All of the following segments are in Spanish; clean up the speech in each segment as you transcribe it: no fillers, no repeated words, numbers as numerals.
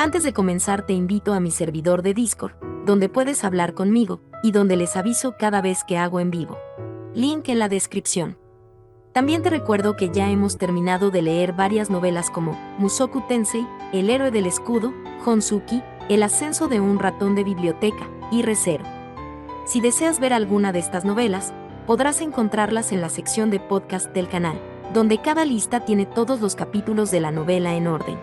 Antes de comenzar te invito a mi servidor de Discord, donde puedes hablar conmigo, y donde les aviso cada vez que hago en vivo. Link en la descripción. También te recuerdo que ya hemos terminado de leer varias novelas como Mushoku Tensei, El héroe del escudo, Honsuki, El ascenso de un ratón de biblioteca, y Re:Zero. Si deseas ver alguna de estas novelas, podrás encontrarlas en la sección de podcast del canal, donde cada lista tiene todos los capítulos de la novela en orden.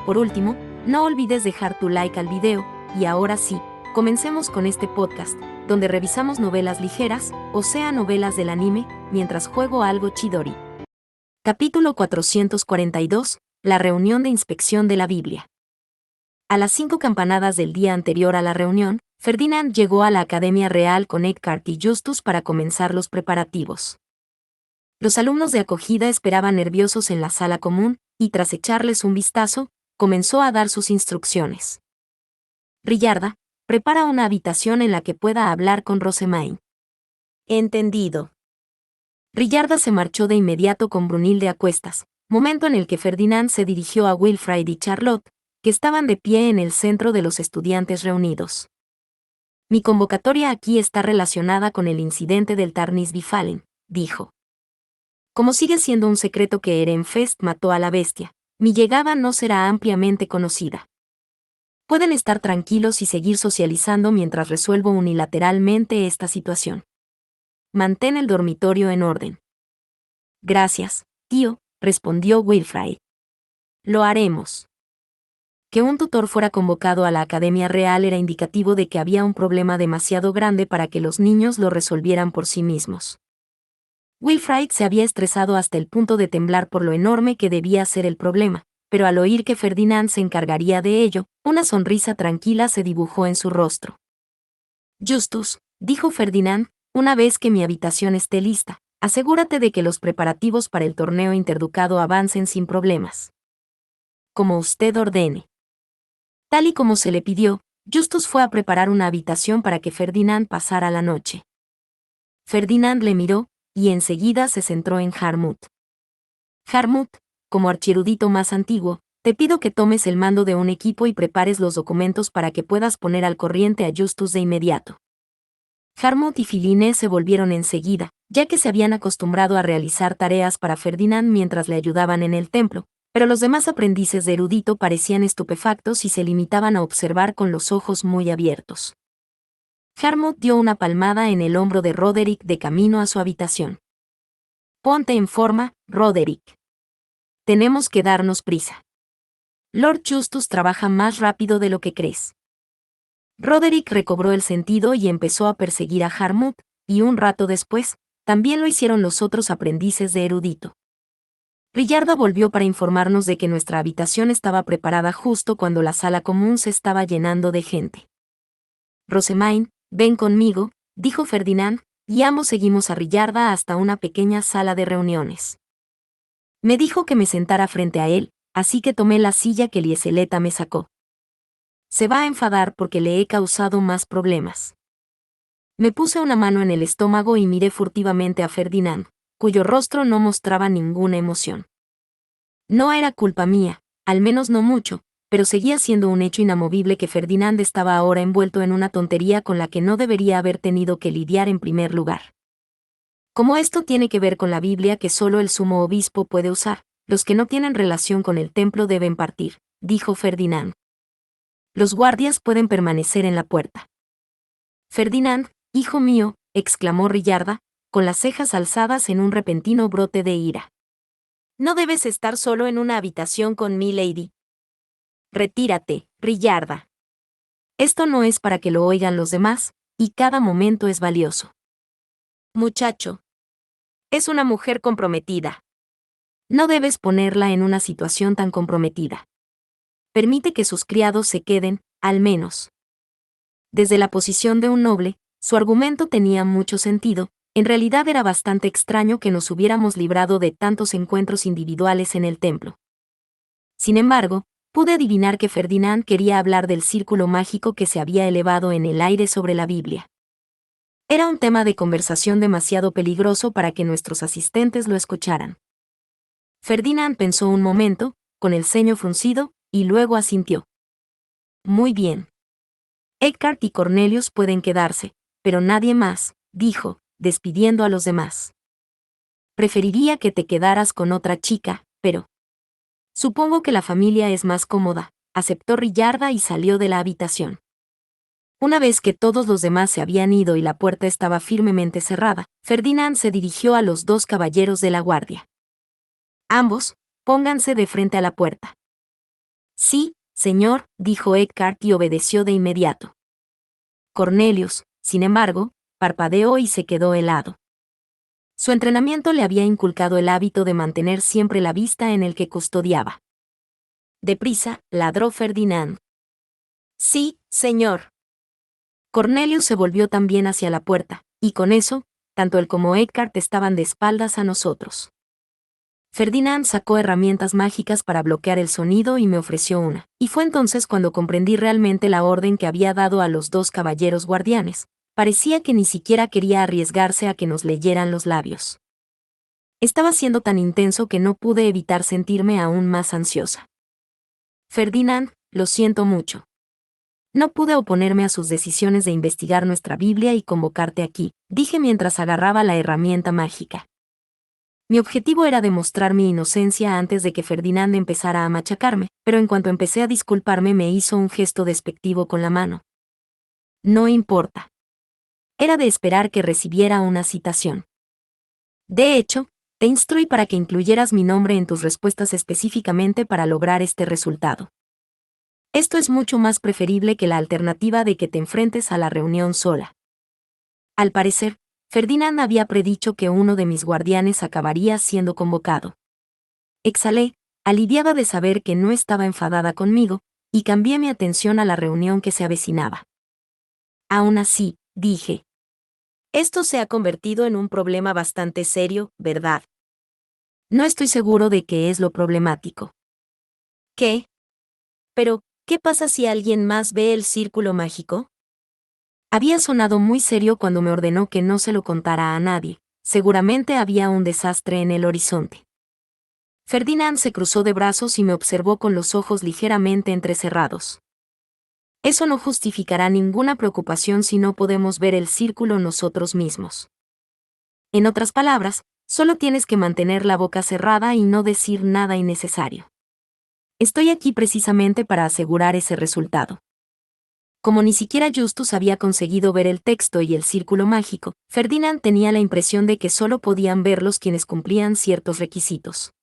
Por último, no olvides dejar tu like al video, y ahora sí, comencemos con este podcast, donde revisamos novelas ligeras, o sea novelas del anime, mientras juego algo Chidori. Capítulo 442, La reunión de inspección de la Biblia. A las 5 campanadas del día anterior a la reunión, Ferdinand llegó a la Academia Real con Eckhart y Justus para comenzar los preparativos. Los alumnos de acogida esperaban nerviosos en la sala común, y tras echarles un vistazo, comenzó a dar sus instrucciones. Rillarda, prepara una habitación en la que pueda hablar con Rosemain. Entendido. Rillarda se marchó de inmediato con Brunilde a cuestas, momento en el que Ferdinand se dirigió a Wilfrid y Charlotte, que estaban de pie en el centro de los estudiantes reunidos. Mi convocatoria aquí está relacionada con el incidente del Tarnisbifalen, dijo. Como sigue siendo un secreto que Ehrenfest mató a la bestia, mi llegada no será ampliamente conocida. Pueden estar tranquilos y seguir socializando mientras resuelvo unilateralmente esta situación. Mantén el dormitorio en orden. Gracias, tío, respondió Wilfrid. Lo haremos. Que un tutor fuera convocado a la Academia Real era indicativo de que había un problema demasiado grande para que los niños lo resolvieran por sí mismos. Wilfrid se había estresado hasta el punto de temblar por lo enorme que debía ser el problema, pero al oír que Ferdinand se encargaría de ello, una sonrisa tranquila se dibujó en su rostro. Justus, dijo Ferdinand, una vez que mi habitación esté lista, asegúrate de que los preparativos para el torneo interducado avancen sin problemas. Como usted ordene. Tal y como se le pidió, Justus fue a preparar una habitación para que Ferdinand pasara la noche. Ferdinand le miró, y enseguida se centró en Harmut. Harmut, como archierudito más antiguo, te pido que tomes el mando de un equipo y prepares los documentos para que puedas poner al corriente a Justus de inmediato. Harmut y Filine se volvieron enseguida, ya que se habían acostumbrado a realizar tareas para Ferdinand mientras le ayudaban en el templo, pero los demás aprendices de erudito parecían estupefactos y se limitaban a observar con los ojos muy abiertos. Harmut dio una palmada en el hombro de Roderick de camino a su habitación. Ponte en forma, Roderick. Tenemos que darnos prisa. Lord Justus trabaja más rápido de lo que crees. Roderick recobró el sentido y empezó a perseguir a Harmut, y un rato después, también lo hicieron los otros aprendices de erudito. Rillarda volvió para informarnos de que nuestra habitación estaba preparada justo cuando la sala común se estaba llenando de gente. Rosemain, ven conmigo, dijo Ferdinand, y ambos seguimos a Rillarda hasta una pequeña sala de reuniones. Me dijo que me sentara frente a él, así que tomé la silla que Lieseleta me sacó. Se va a enfadar porque le he causado más problemas. Me puse una mano en el estómago y miré furtivamente a Ferdinand, cuyo rostro no mostraba ninguna emoción. No era culpa mía, al menos no mucho, pero seguía siendo un hecho inamovible que Ferdinand estaba ahora envuelto en una tontería con la que no debería haber tenido que lidiar en primer lugar. Como esto tiene que ver con la Biblia que solo el sumo obispo puede usar, los que no tienen relación con el templo deben partir, dijo Ferdinand. Los guardias pueden permanecer en la puerta. Ferdinand, hijo mío, exclamó Rillarda, con las cejas alzadas en un repentino brote de ira. No debes estar solo en una habitación con milady. Retírate, Rillarda. Esto no es para que lo oigan los demás, y cada momento es valioso. Muchacho. Es una mujer comprometida. No debes ponerla en una situación tan comprometida. Permite que sus criados se queden, al menos. Desde la posición de un noble, su argumento tenía mucho sentido. En realidad era bastante extraño que nos hubiéramos librado de tantos encuentros individuales en el templo. Sin embargo, pude adivinar que Ferdinand quería hablar del círculo mágico que se había elevado en el aire sobre la Biblia. Era un tema de conversación demasiado peligroso para que nuestros asistentes lo escucharan. Ferdinand pensó un momento, con el ceño fruncido, y luego asintió. Muy bien. Eckhart y Cornelius pueden quedarse, pero nadie más, dijo, despidiendo a los demás. Preferiría que te quedaras con otra chica, pero... Supongo que la familia es más cómoda, aceptó Rillarda y salió de la habitación. Una vez que todos los demás se habían ido y la puerta estaba firmemente cerrada, Ferdinand se dirigió a los dos caballeros de la guardia. Ambos, pónganse de frente a la puerta. Sí, señor, dijo Eckhart y obedeció de inmediato. Cornelius, sin embargo, parpadeó y se quedó helado. Su entrenamiento le había inculcado el hábito de mantener siempre la vista en el que custodiaba. Deprisa, ladró Ferdinand. Sí, señor. Cornelius se volvió también hacia la puerta, y con eso, tanto él como Eckhart estaban de espaldas a nosotros. Ferdinand sacó herramientas mágicas para bloquear el sonido y me ofreció una, y fue entonces cuando comprendí realmente la orden que había dado a los dos caballeros guardianes. Parecía que ni siquiera quería arriesgarse a que nos leyeran los labios. Estaba siendo tan intenso que no pude evitar sentirme aún más ansiosa. Ferdinand, lo siento mucho. No pude oponerme a sus decisiones de investigar nuestra Biblia y convocarte aquí, dije mientras agarraba la herramienta mágica. Mi objetivo era demostrar mi inocencia antes de que Ferdinand empezara a machacarme, pero en cuanto empecé a disculparme me hizo un gesto despectivo con la mano. No importa. Era de esperar que recibiera una citación. De hecho, te instruí para que incluyeras mi nombre en tus respuestas específicamente para lograr este resultado. Esto es mucho más preferible que la alternativa de que te enfrentes a la reunión sola. Al parecer, Ferdinand había predicho que uno de mis guardianes acabaría siendo convocado. Exhalé, aliviada de saber que no estaba enfadada conmigo, y cambié mi atención a la reunión que se avecinaba. Aún así, dije. Esto se ha convertido en un problema bastante serio, ¿verdad? No estoy seguro de qué es lo problemático. ¿Qué? Pero, ¿qué pasa si alguien más ve el círculo mágico? Había sonado muy serio cuando me ordenó que no se lo contara a nadie. Seguramente había un desastre en el horizonte. Ferdinand se cruzó de brazos y me observó con los ojos ligeramente entrecerrados. Eso no justificará ninguna preocupación si no podemos ver el círculo nosotros mismos. En otras palabras, solo tienes que mantener la boca cerrada y no decir nada innecesario. Estoy aquí precisamente para asegurar ese resultado. Como ni siquiera Justus había conseguido ver el texto y el círculo mágico, Ferdinand tenía la impresión de que solo podían verlos quienes cumplían ciertos requisitos.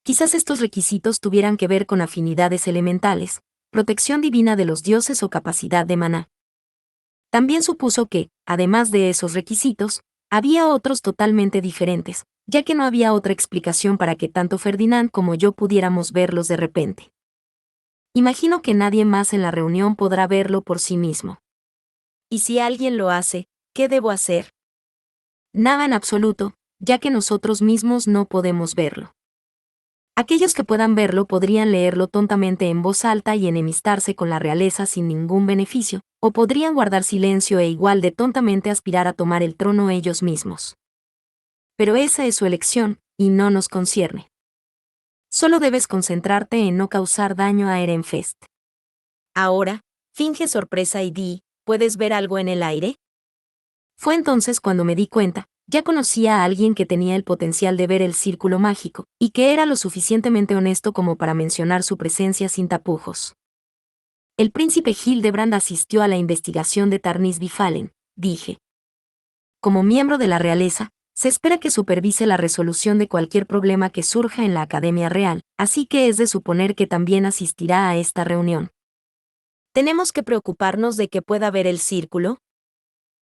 Quizás estos requisitos tuvieran que ver con afinidades elementales, protección divina de los dioses o capacidad de maná. También supuso que, además de esos requisitos, había otros totalmente diferentes, ya que no había otra explicación para que tanto Ferdinand como yo pudiéramos verlos de repente. Imagino que nadie más en la reunión podrá verlo por sí mismo. ¿Y si alguien lo hace, qué debo hacer? Nada en absoluto, ya que nosotros mismos no podemos verlo. Aquellos que puedan verlo podrían leerlo tontamente en voz alta y enemistarse con la realeza sin ningún beneficio, o podrían guardar silencio e igual de tontamente aspirar a tomar el trono ellos mismos. Pero esa es su elección, y no nos concierne. Solo debes concentrarte en no causar daño a Ehrenfest. Ahora, finge sorpresa y di, ¿puedes ver algo en el aire? Fue entonces cuando me di cuenta, ya conocía a alguien que tenía el potencial de ver el círculo mágico, y que era lo suficientemente honesto como para mencionar su presencia sin tapujos. El príncipe Hildebrand asistió a la investigación de Tarnisby-Fallen, dije. Como miembro de la realeza, se espera que supervise la resolución de cualquier problema que surja en la Academia Real, así que es de suponer que también asistirá a esta reunión. ¿Tenemos que preocuparnos de que pueda ver el círculo?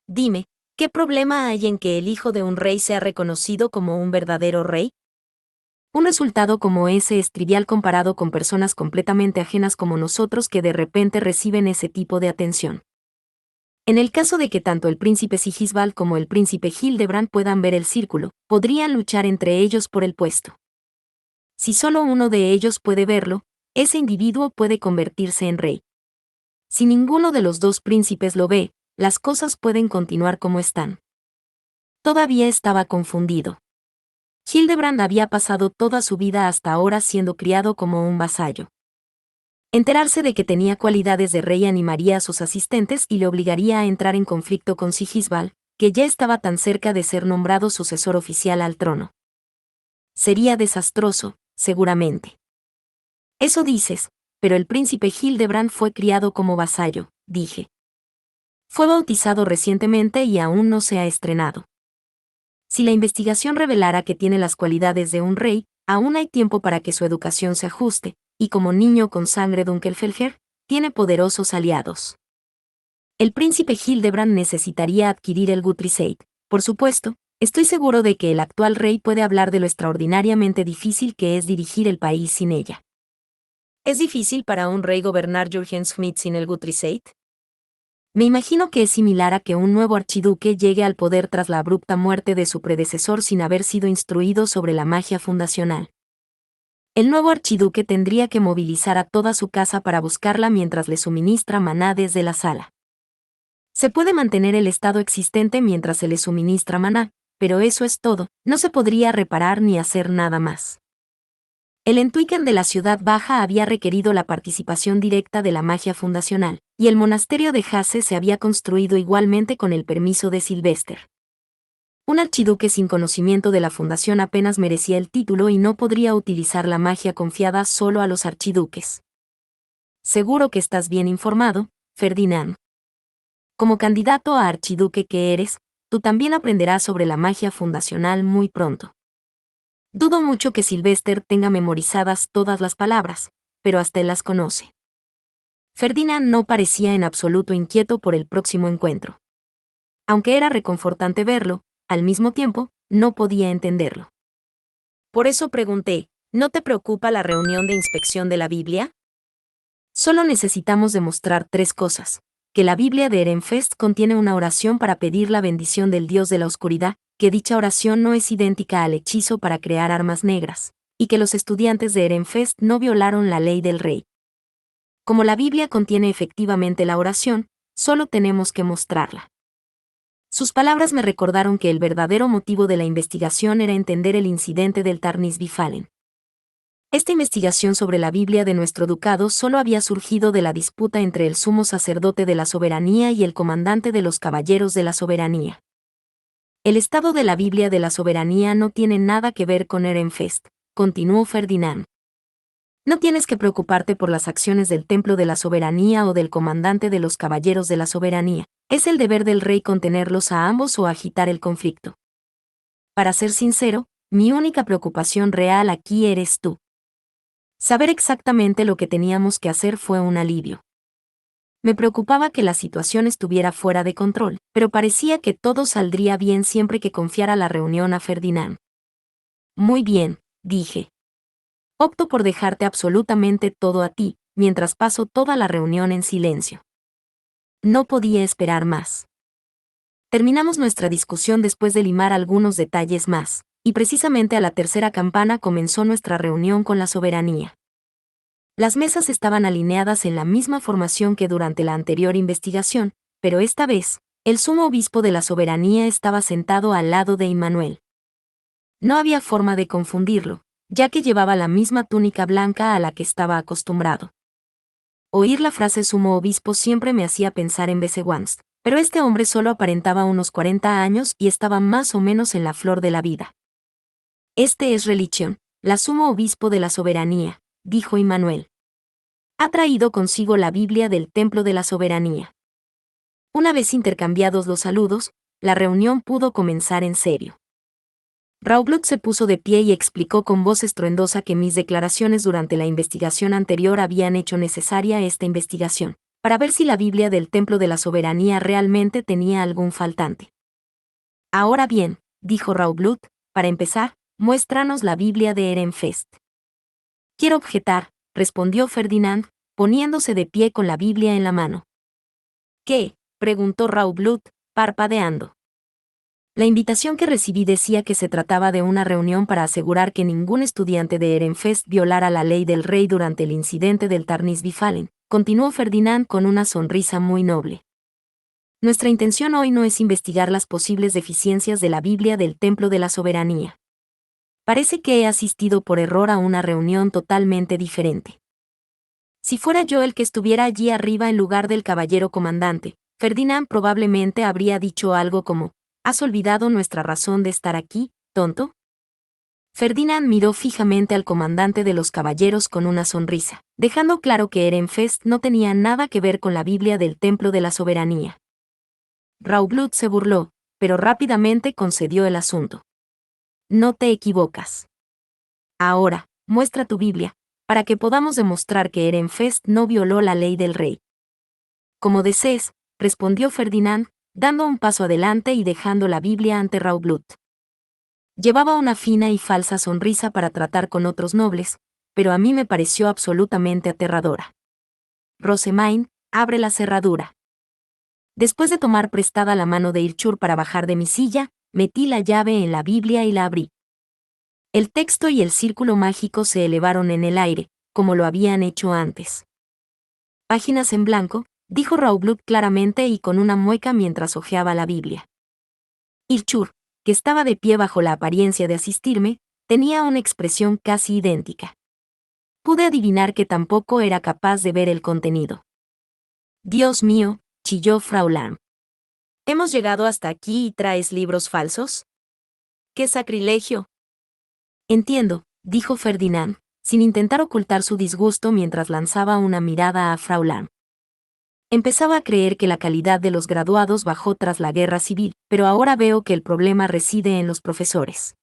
Dime, ¿qué problema hay en que el hijo de un rey sea reconocido como un verdadero rey? Un resultado como ese es trivial comparado con personas completamente ajenas como nosotros que de repente reciben ese tipo de atención. En el caso de que tanto el príncipe Sigisbald como el príncipe Hildebrand puedan ver el círculo, podrían luchar entre ellos por el puesto. Si solo uno de ellos puede verlo, ese individuo puede convertirse en rey. Si ninguno de los dos príncipes lo ve, las cosas pueden continuar como están. Todavía estaba confundido. Hildebrand había pasado toda su vida hasta ahora siendo criado como un vasallo. Enterarse de que tenía cualidades de rey animaría a sus asistentes y le obligaría a entrar en conflicto con Sigisbal, que ya estaba tan cerca de ser nombrado sucesor oficial al trono. Sería desastroso, seguramente. Eso dices, pero el príncipe Hildebrand fue criado como vasallo, dije. Fue bautizado recientemente y aún no se ha estrenado. Si la investigación revelara que tiene las cualidades de un rey, aún hay tiempo para que su educación se ajuste, y como niño con sangre Dunkelfelger, tiene poderosos aliados. El príncipe Hildebrand necesitaría adquirir el Guthriesaid, por supuesto. Estoy seguro de que el actual rey puede hablar de lo extraordinariamente difícil que es dirigir el país sin ella. ¿Es difícil para un rey gobernar Jürgen-Schmidt sin el Guthriesaid? Me imagino que es similar a que un nuevo archiduque llegue al poder tras la abrupta muerte de su predecesor sin haber sido instruido sobre la magia fundacional. El nuevo archiduque tendría que movilizar a toda su casa para buscarla mientras le suministra maná desde la sala. Se puede mantener el estado existente mientras se le suministra maná, pero eso es todo, no se podría reparar ni hacer nada más. El Entwickeln de la ciudad baja había requerido la participación directa de la magia fundacional, y el monasterio de Hase se había construido igualmente con el permiso de Sylvester. Un archiduque sin conocimiento de la fundación apenas merecía el título y no podría utilizar la magia confiada solo a los archiduques. Seguro que estás bien informado, Ferdinand. Como candidato a archiduque que eres, tú también aprenderás sobre la magia fundacional muy pronto. Dudo mucho que Sylvester tenga memorizadas todas las palabras, pero hasta él las conoce. Ferdinand no parecía en absoluto inquieto por el próximo encuentro. Aunque era reconfortante verlo, al mismo tiempo, no podía entenderlo. Por eso pregunté, ¿no te preocupa la reunión de inspección de la Biblia? Solo necesitamos demostrar 3 cosas: que la Biblia de Ehrenfest contiene una oración para pedir la bendición del dios de la oscuridad, que dicha oración no es idéntica al hechizo para crear armas negras, y que los estudiantes de Ehrenfest no violaron la ley del rey. Como la Biblia contiene efectivamente la oración, solo tenemos que mostrarla. Sus palabras me recordaron que el verdadero motivo de la investigación era entender el incidente del Tarnisbifallen. Esta investigación sobre la Biblia de nuestro ducado solo había surgido de la disputa entre el sumo sacerdote de la soberanía y el comandante de los caballeros de la soberanía. El estado de la Biblia de la soberanía no tiene nada que ver con Ehrenfest, continuó Ferdinand. No tienes que preocuparte por las acciones del templo de la soberanía o del comandante de los caballeros de la soberanía. Es el deber del rey contenerlos a ambos o agitar el conflicto. Para ser sincero, mi única preocupación real aquí eres tú. Saber exactamente lo que teníamos que hacer fue un alivio. Me preocupaba que la situación estuviera fuera de control, pero parecía que todo saldría bien siempre que confiara la reunión a Ferdinand. Muy bien, dije. Opto por dejarte absolutamente todo a ti, mientras paso toda la reunión en silencio. No podía esperar más. Terminamos nuestra discusión después de limar algunos detalles más, y precisamente a la tercera campana comenzó nuestra reunión con la soberanía. Las mesas estaban alineadas en la misma formación que durante la anterior investigación, pero esta vez, el sumo obispo de la soberanía estaba sentado al lado de Immanuel. No había forma de confundirlo, ya que llevaba la misma túnica blanca a la que estaba acostumbrado. Oír la frase sumo obispo siempre me hacía pensar en Besewanst, pero este hombre solo aparentaba unos 40 años y estaba más o menos en la flor de la vida. Este es Religión, la sumo obispo de la soberanía, dijo Immanuel. Ha traído consigo la Biblia del Templo de la Soberanía. Una vez intercambiados los saludos, la reunión pudo comenzar en serio. Raublut se puso de pie y explicó con voz estruendosa que mis declaraciones durante la investigación anterior habían hecho necesaria esta investigación, para ver si la Biblia del Templo de la Soberanía realmente tenía algún faltante. Ahora bien, dijo Raublut, para empezar, muéstranos la Biblia de Ehrenfest. Quiero objetar, respondió Ferdinand, poniéndose de pie con la Biblia en la mano. ¿Qué?, preguntó Raublut, parpadeando. La invitación que recibí decía que se trataba de una reunión para asegurar que ningún estudiante de Ehrenfest violara la ley del rey durante el incidente del Tarnisbifallen, continuó Ferdinand con una sonrisa muy noble. Nuestra intención hoy no es investigar las posibles deficiencias de la Biblia del Templo de la Soberanía. Parece que he asistido por error a una reunión totalmente diferente. Si fuera yo el que estuviera allí arriba en lugar del caballero comandante, Ferdinand probablemente habría dicho algo como: ¿has olvidado nuestra razón de estar aquí, tonto? Ferdinand miró fijamente al comandante de los caballeros con una sonrisa, dejando claro que Ehrenfest no tenía nada que ver con la Biblia del Templo de la Soberanía. Raublut se burló, pero rápidamente concedió el asunto. No te equivocas. Ahora, muestra tu Biblia, para que podamos demostrar que Ehrenfest no violó la ley del rey. Como desees, respondió Ferdinand, dando un paso adelante y dejando la Biblia ante Raublut. Llevaba una fina y falsa sonrisa para tratar con otros nobles, pero a mí me pareció absolutamente aterradora. Rosemain, abre la cerradura. Después de tomar prestada la mano de Irchur para bajar de mi silla, metí la llave en la Biblia y la abrí. El texto y el círculo mágico se elevaron en el aire, como lo habían hecho antes. Páginas en blanco, dijo Raublut claramente y con una mueca mientras hojeaba la Biblia. Irchur, que estaba de pie bajo la apariencia de asistirme, tenía una expresión casi idéntica. Pude adivinar que tampoco era capaz de ver el contenido. Dios mío, chilló Frau Lam. ¿Hemos llegado hasta aquí y traes libros falsos? ¡Qué sacrilegio! Entiendo, dijo Ferdinand, sin intentar ocultar su disgusto mientras lanzaba una mirada a Frau Lam. Empezaba a creer que la calidad de los graduados bajó tras la guerra civil, pero ahora veo que el problema reside en los profesores.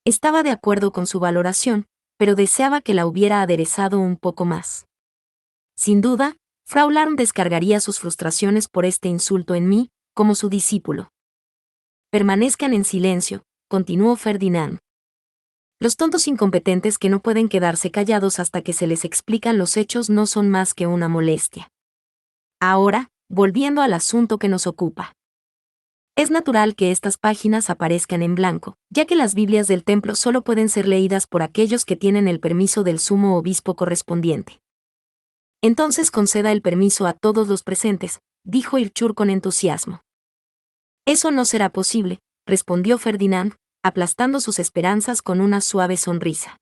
Estaba de acuerdo con su valoración, pero deseaba que la hubiera aderezado un poco más. Sin duda, Frau Lam descargaría sus frustraciones por este insulto en mí, como su discípulo. Permanezcan en silencio, continuó Ferdinand. Los tontos incompetentes que no pueden quedarse callados hasta que se les explican los hechos no son más que una molestia. Ahora, volviendo al asunto que nos ocupa. Es natural que estas páginas aparezcan en blanco, ya que las Biblias del templo solo pueden ser leídas por aquellos que tienen el permiso del sumo obispo correspondiente. Entonces conceda el permiso a todos los presentes, dijo Irchur con entusiasmo. Eso no será posible, respondió Ferdinand, aplastando sus esperanzas con una suave sonrisa.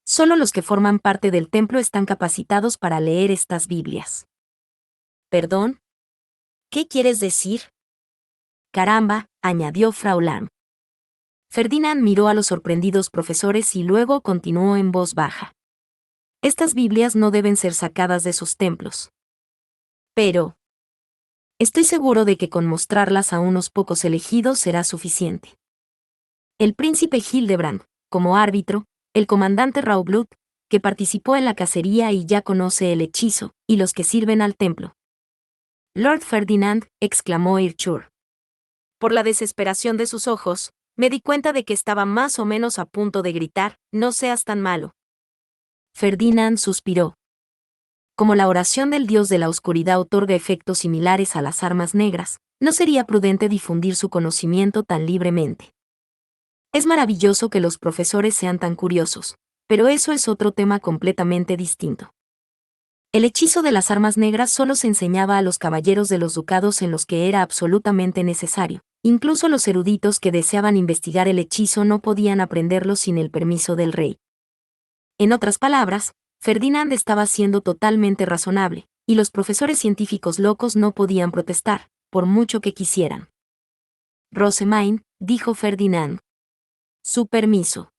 Solo los que forman parte del templo están capacitados para leer estas Biblias. ¿Perdón? ¿Qué quieres decir? Caramba, añadió Frau Lam. Ferdinand miró a los sorprendidos profesores y luego continuó en voz baja. Estas Biblias no deben ser sacadas de sus templos. Pero estoy seguro de que con mostrarlas a unos pocos elegidos será suficiente. El príncipe Hildebrand, como árbitro, el comandante Raublut, que participó en la cacería y ya conoce el hechizo, y los que sirven al templo. Lord Ferdinand, exclamó Irchur. Por la desesperación de sus ojos, me di cuenta de que estaba más o menos a punto de gritar: no seas tan malo. Ferdinand suspiró. Como la oración del dios de la oscuridad otorga efectos similares a las armas negras, no sería prudente difundir su conocimiento tan libremente. Es maravilloso que los profesores sean tan curiosos, pero eso es otro tema completamente distinto. El hechizo de las armas negras solo se enseñaba a los caballeros de los ducados en los que era absolutamente necesario. Incluso los eruditos que deseaban investigar el hechizo no podían aprenderlo sin el permiso del rey. En otras palabras, Ferdinand estaba siendo totalmente razonable, y los profesores científicos locos no podían protestar, por mucho que quisieran. Rosemain, dijo Ferdinand. Su permiso.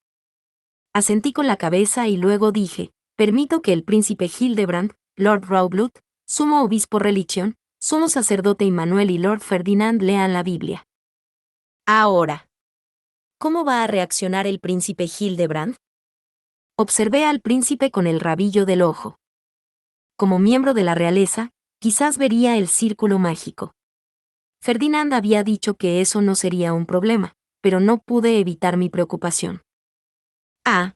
Asentí con la cabeza y luego dije: permito que el príncipe Hildebrand, Lord Raublut, sumo obispo Religion, sumo sacerdote Immanuel y Lord Ferdinand lean la Biblia. Ahora, ¿cómo va a reaccionar el príncipe Hildebrand? Observé al príncipe con el rabillo del ojo. Como miembro de la realeza, quizás vería el círculo mágico. Ferdinand había dicho que eso no sería un problema, pero no pude evitar mi preocupación. Ah.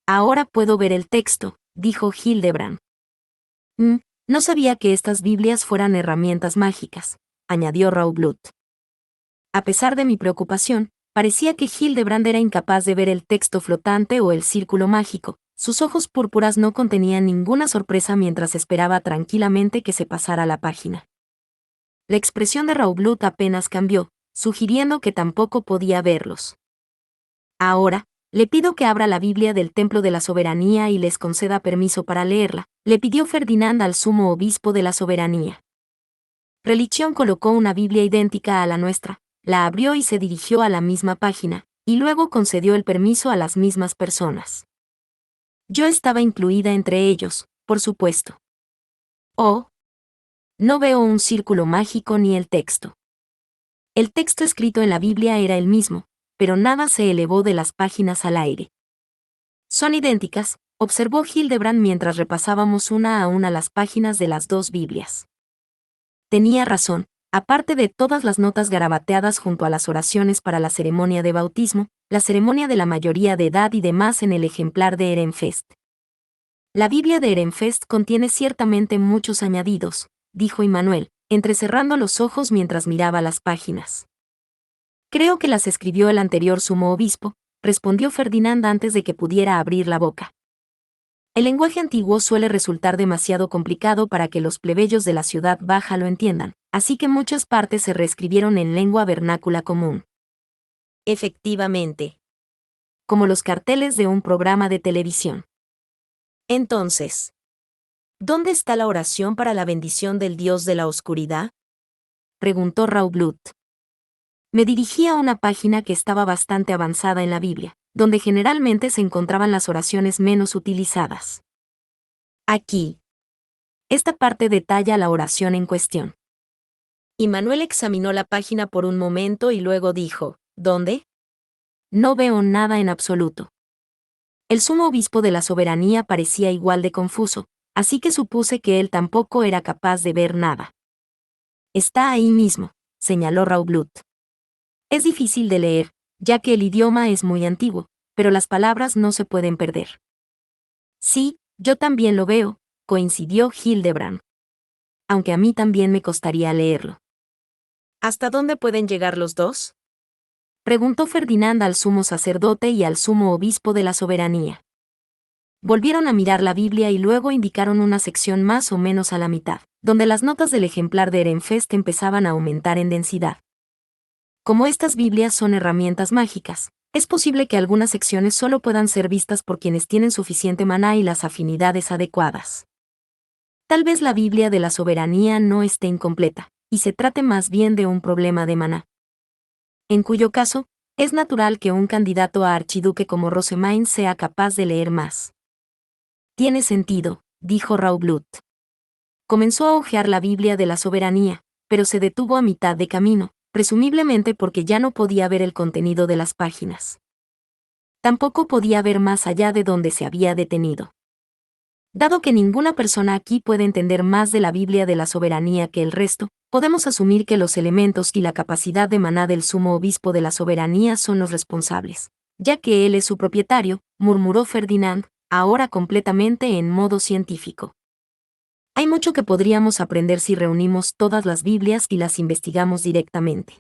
Ahora puedo ver el texto, dijo Hildebrand. No sabía que estas Biblias fueran herramientas mágicas, añadió Raublut. A pesar de mi preocupación, parecía que Hildebrand era incapaz de ver el texto flotante o el círculo mágico. Sus ojos púrpuras no contenían ninguna sorpresa mientras esperaba tranquilamente que se pasara la página. La expresión de Raublut apenas cambió, sugiriendo que tampoco podía verlos. Ahora, Le pido que abra la Biblia del Templo de la Soberanía y les conceda permiso para leerla, le pidió Ferdinand al sumo obispo de la Soberanía. Religión colocó una Biblia idéntica a la nuestra, la abrió y se dirigió a la misma página, y luego concedió el permiso a las mismas personas. Yo estaba incluida entre ellos, por supuesto. Oh, no veo un círculo mágico ni el texto. El texto escrito en la Biblia era el mismo, pero nada se elevó de las páginas al aire. Son idénticas, observó Hildebrand mientras repasábamos una a una las páginas de las dos Biblias. Tenía razón, aparte de todas las notas garabateadas junto a las oraciones para la ceremonia de bautismo, la ceremonia de la mayoría de edad y demás en el ejemplar de Ehrenfest. La Biblia de Ehrenfest contiene ciertamente muchos añadidos, dijo Immanuel, entrecerrando los ojos mientras miraba las páginas. Creo que las escribió el anterior sumo obispo, respondió Ferdinand antes de que pudiera abrir la boca. El lenguaje antiguo suele resultar demasiado complicado para que los plebeyos de la ciudad baja lo entiendan, así que muchas partes se reescribieron en lengua vernácula común. Efectivamente. Como los carteles de un programa de televisión. Entonces, ¿dónde está la oración para la bendición del Dios de la oscuridad? Preguntó Raublut. Me dirigí a una página que estaba bastante avanzada en la Biblia, donde generalmente se encontraban las oraciones menos utilizadas. Aquí. Esta parte detalla la oración en cuestión. Immanuel examinó la página por un momento y luego dijo, ¿dónde? No veo nada en absoluto. El sumo obispo de la Soberanía parecía igual de confuso, así que supuse que él tampoco era capaz de ver nada. Está ahí mismo, señaló Raublut. Es difícil de leer, ya que el idioma es muy antiguo, pero las palabras no se pueden perder. Sí, yo también lo veo, coincidió Hildebrand. Aunque a mí también me costaría leerlo. ¿Hasta dónde pueden llegar los dos? Preguntó Ferdinand al sumo sacerdote y al sumo obispo de la Soberanía. Volvieron a mirar la Biblia y luego indicaron una sección más o menos a la mitad, donde las notas del ejemplar de Ehrenfest empezaban a aumentar en densidad. Como estas Biblias son herramientas mágicas, es posible que algunas secciones solo puedan ser vistas por quienes tienen suficiente maná y las afinidades adecuadas. Tal vez la Biblia de la Soberanía no esté incompleta, y se trate más bien de un problema de maná. En cuyo caso, es natural que un candidato a archiduque como Rosemain sea capaz de leer más. Tiene sentido, dijo Raublut. Comenzó a hojear la Biblia de la Soberanía, pero se detuvo a mitad de camino, presumiblemente porque ya no podía ver el contenido de las páginas. Tampoco podía ver más allá de donde se había detenido. Dado que ninguna persona aquí puede entender más de la Biblia de la Soberanía que el resto, podemos asumir que los elementos y la capacidad de maná del sumo obispo de la Soberanía son los responsables, ya que él es su propietario, murmuró Ferdinand, ahora completamente en modo científico. Hay mucho que podríamos aprender si reunimos todas las Biblias y las investigamos directamente.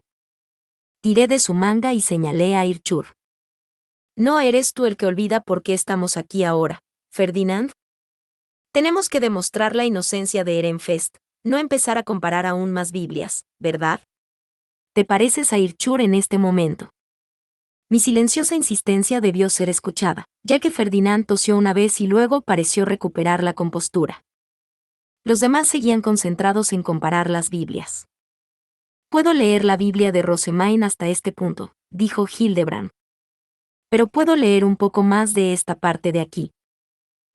Tiré de su manga y señalé a Irchur. ¿No eres tú el que olvida por qué estamos aquí ahora, Ferdinand? Tenemos que demostrar la inocencia de Ehrenfest, no empezar a comparar aún más Biblias, ¿verdad? ¿Te pareces a Irchur en este momento? Mi silenciosa insistencia debió ser escuchada, ya que Ferdinand tosió una vez y luego pareció recuperar la compostura. Los demás seguían concentrados en comparar las Biblias. Puedo leer la Biblia de Rosemain hasta este punto, dijo Hildebrand. Pero puedo leer un poco más de esta parte de aquí.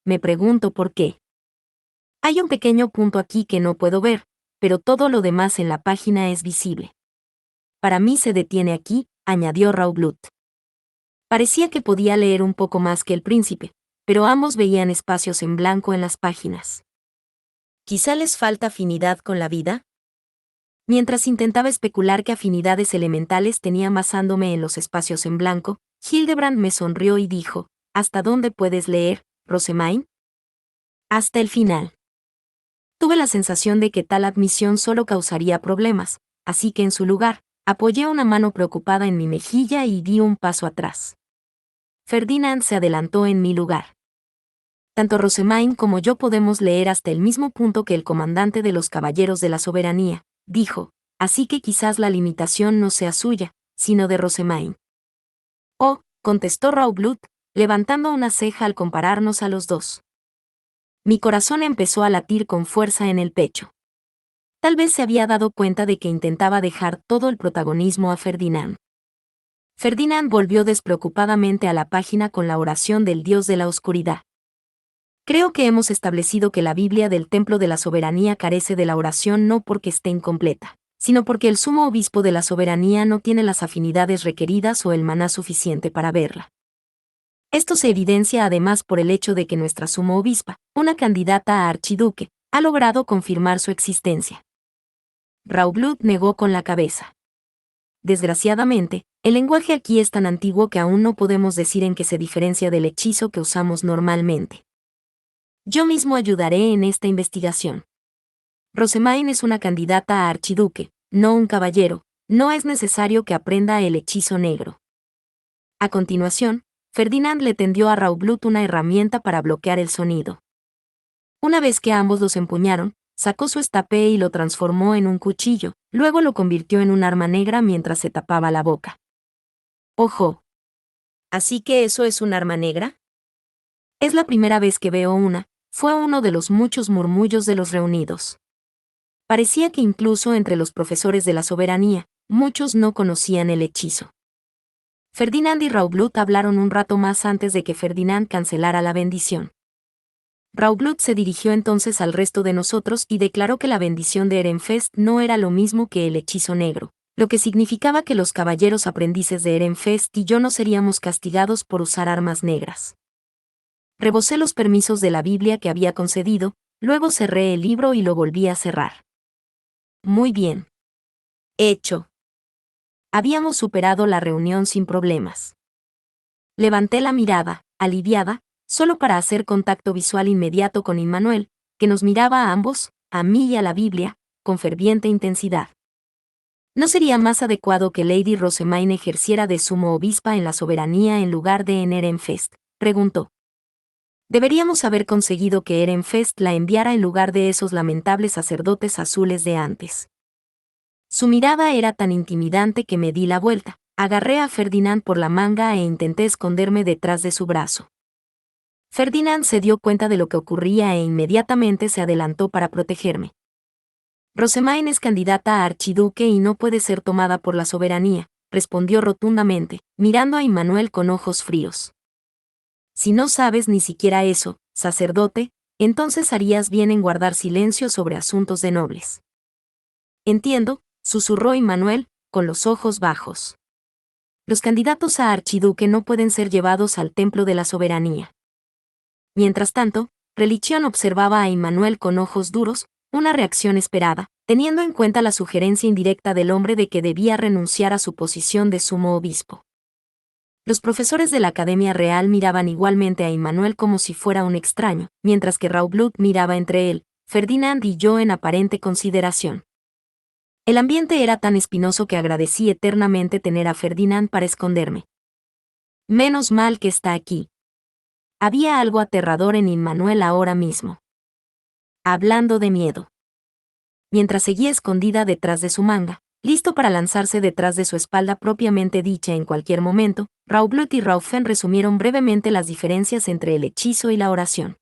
Me pregunto por qué. Hay un pequeño punto aquí que no puedo ver, pero todo lo demás en la página es visible. Para mí se detiene aquí, añadió Raublut. Parecía que podía leer un poco más que el príncipe, pero ambos veían espacios en blanco en las páginas. ¿Quizá les falta afinidad con la vida? Mientras intentaba especular qué afinidades elementales tenía basándome en los espacios en blanco, Hildebrand me sonrió y dijo, ¿hasta dónde puedes leer, Rosemain? Hasta el final. Tuve la sensación de que tal admisión solo causaría problemas, así que en su lugar, apoyé una mano preocupada en mi mejilla y di un paso atrás. Ferdinand se adelantó en mi lugar. Tanto Rosemain como yo podemos leer hasta el mismo punto que el comandante de los Caballeros de la Soberanía, dijo, así que quizás la limitación no sea suya, sino de Rosemain. Oh, contestó Raublut, levantando una ceja al compararnos a los dos. Mi corazón empezó a latir con fuerza en el pecho. Tal vez se había dado cuenta de que intentaba dejar todo el protagonismo a Ferdinand. Ferdinand volvió despreocupadamente a la página con la oración del Dios de la oscuridad. Creo que hemos establecido que la Biblia del Templo de la Soberanía carece de la oración no porque esté incompleta, sino porque el sumo obispo de la soberanía no tiene las afinidades requeridas o el maná suficiente para verla. Esto se evidencia además por el hecho de que nuestra sumo obispa, una candidata a archiduque, ha logrado confirmar su existencia. Raublut negó con la cabeza. Desgraciadamente, el lenguaje aquí es tan antiguo que aún no podemos decir en qué se diferencia del hechizo que usamos normalmente. Yo mismo ayudaré en esta investigación. Rosemain es una candidata a archiduque, no un caballero, no es necesario que aprenda el hechizo negro. A continuación, Ferdinand le tendió a Raublut una herramienta para bloquear el sonido. Una vez que ambos los empuñaron, sacó su estapé y lo transformó en un cuchillo, luego lo convirtió en un arma negra mientras se tapaba la boca. ¡Ojo! ¿Así que eso es un arma negra? Es la primera vez que veo una, fue uno de los muchos murmullos de los reunidos. Parecía que incluso entre los profesores de la soberanía, muchos no conocían el hechizo. Ferdinand y Raublut hablaron un rato más antes de que Ferdinand cancelara la bendición. Raublut se dirigió entonces al resto de nosotros y declaró que la bendición de Ehrenfest no era lo mismo que el hechizo negro, lo que significaba que los caballeros aprendices de Ehrenfest y yo no seríamos castigados por usar armas negras. Rebosé los permisos de la Biblia que había concedido, luego cerré el libro y lo volví a cerrar. Muy bien. Hecho. Habíamos superado la reunión sin problemas. Levanté la mirada, aliviada, solo para hacer contacto visual inmediato con Immanuel, que nos miraba a ambos, a mí y a la Biblia, con ferviente intensidad. ¿No sería más adecuado que Lady Rosemain ejerciera de sumo obispa en la soberanía en lugar de en Ehrenfest?, preguntó. Deberíamos haber conseguido que Ehrenfest la enviara en lugar de esos lamentables sacerdotes azules de antes. Su mirada era tan intimidante que me di la vuelta, agarré a Ferdinand por la manga e intenté esconderme detrás de su brazo. Ferdinand se dio cuenta de lo que ocurría e inmediatamente se adelantó para protegerme. Rosemain es candidata a archiduque y no puede ser tomada por la soberanía, respondió rotundamente, mirando a Immanuel con ojos fríos. Si no sabes ni siquiera eso, sacerdote, entonces harías bien en guardar silencio sobre asuntos de nobles. Entiendo, susurró Immanuel, con los ojos bajos. Los candidatos a archiduque no pueden ser llevados al templo de la soberanía. Mientras tanto, Religión observaba a Immanuel con ojos duros, una reacción esperada, teniendo en cuenta la sugerencia indirecta del hombre de que debía renunciar a su posición de sumo obispo. Los profesores de la Academia Real miraban igualmente a Immanuel como si fuera un extraño, mientras que Raublut miraba entre él, Ferdinand y yo en aparente consideración. El ambiente era tan espinoso que agradecí eternamente tener a Ferdinand para esconderme. Menos mal que está aquí. Había algo aterrador en Immanuel ahora mismo. Hablando de miedo. Mientras seguía escondida detrás de su manga, listo para lanzarse detrás de su espalda propiamente dicha en cualquier momento, Raublut y Raufen resumieron brevemente las diferencias entre el hechizo y la oración.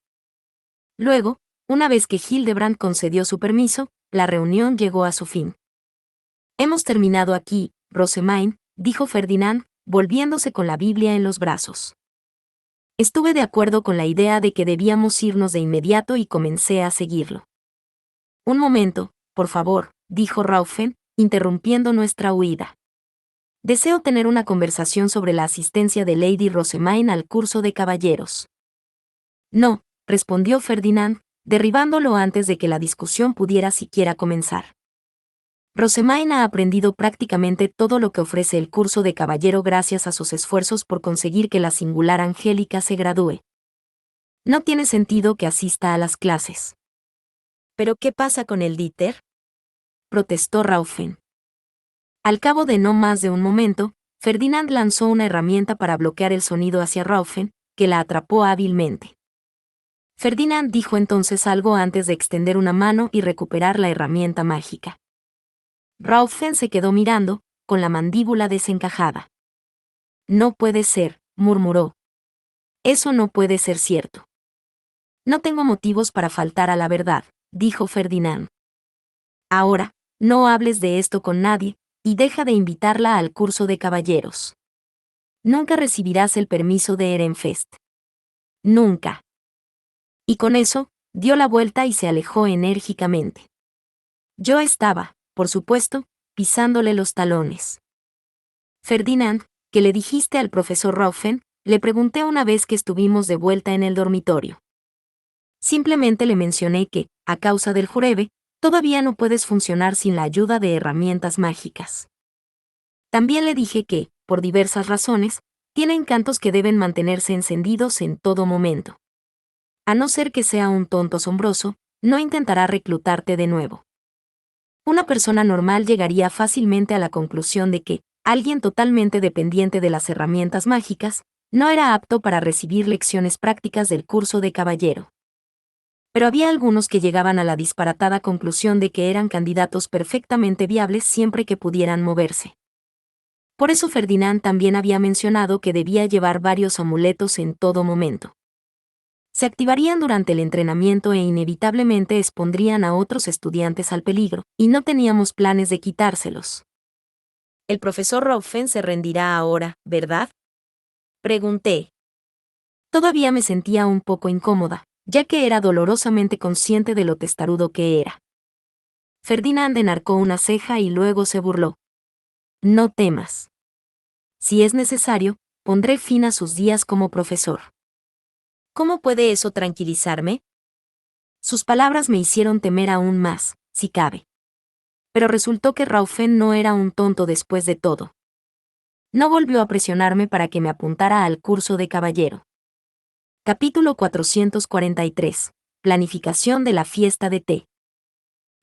Luego, una vez que Hildebrand concedió su permiso, la reunión llegó a su fin. Hemos terminado aquí, Rosemain, dijo Ferdinand, volviéndose con la Biblia en los brazos. Estuve de acuerdo con la idea de que debíamos irnos de inmediato y comencé a seguirlo. Un momento, por favor, dijo Raufen, interrumpiendo nuestra huida. Deseo tener una conversación sobre la asistencia de Lady Rosemain al curso de caballeros. No, respondió Ferdinand, derribándolo antes de que la discusión pudiera siquiera comenzar. Rosemain ha aprendido prácticamente todo lo que ofrece el curso de caballero gracias a sus esfuerzos por conseguir que la singular Angélica se gradúe. No tiene sentido que asista a las clases. ¿Pero qué pasa con el Dieter?, protestó Raufen. Al cabo de no más de un momento, Ferdinand lanzó una herramienta para bloquear el sonido hacia Raufen, que la atrapó hábilmente. Ferdinand dijo entonces algo antes de extender una mano y recuperar la herramienta mágica. Raufen se quedó mirando, con la mandíbula desencajada. No puede ser, murmuró. Eso no puede ser cierto. No tengo motivos para faltar a la verdad, dijo Ferdinand. Ahora, no hables de esto con nadie, y deja de invitarla al curso de caballeros. Nunca recibirás el permiso de Ehrenfest. Nunca. Y con eso, dio la vuelta y se alejó enérgicamente. Yo estaba, por supuesto, pisándole los talones. Ferdinand, ¿qué le dijiste al profesor Raufen?, le pregunté una vez que estuvimos de vuelta en el dormitorio. Simplemente le mencioné que, a causa del jurebe, todavía no puedes funcionar sin la ayuda de herramientas mágicas. También le dije que, por diversas razones, tiene encantos que deben mantenerse encendidos en todo momento. A no ser que sea un tonto asombroso, no intentará reclutarte de nuevo. Una persona normal llegaría fácilmente a la conclusión de que, alguien totalmente dependiente de las herramientas mágicas, no era apto para recibir lecciones prácticas del curso de caballero. Pero había algunos que llegaban a la disparatada conclusión de que eran candidatos perfectamente viables siempre que pudieran moverse. Por eso Ferdinand también había mencionado que debía llevar varios amuletos en todo momento. Se activarían durante el entrenamiento e inevitablemente expondrían a otros estudiantes al peligro, y no teníamos planes de quitárselos. El profesor Raufen se rendirá ahora, ¿verdad?, pregunté. Todavía me sentía un poco incómoda, ya que era dolorosamente consciente de lo testarudo que era. Ferdinand enarcó una ceja y luego se burló. No temas. Si es necesario, pondré fin a sus días como profesor. ¿Cómo puede eso tranquilizarme? Sus palabras me hicieron temer aún más, si cabe. Pero resultó que Raufen no era un tonto después de todo. No volvió a presionarme para que me apuntara al curso de caballero. Capítulo 443. Planificación de la fiesta de té.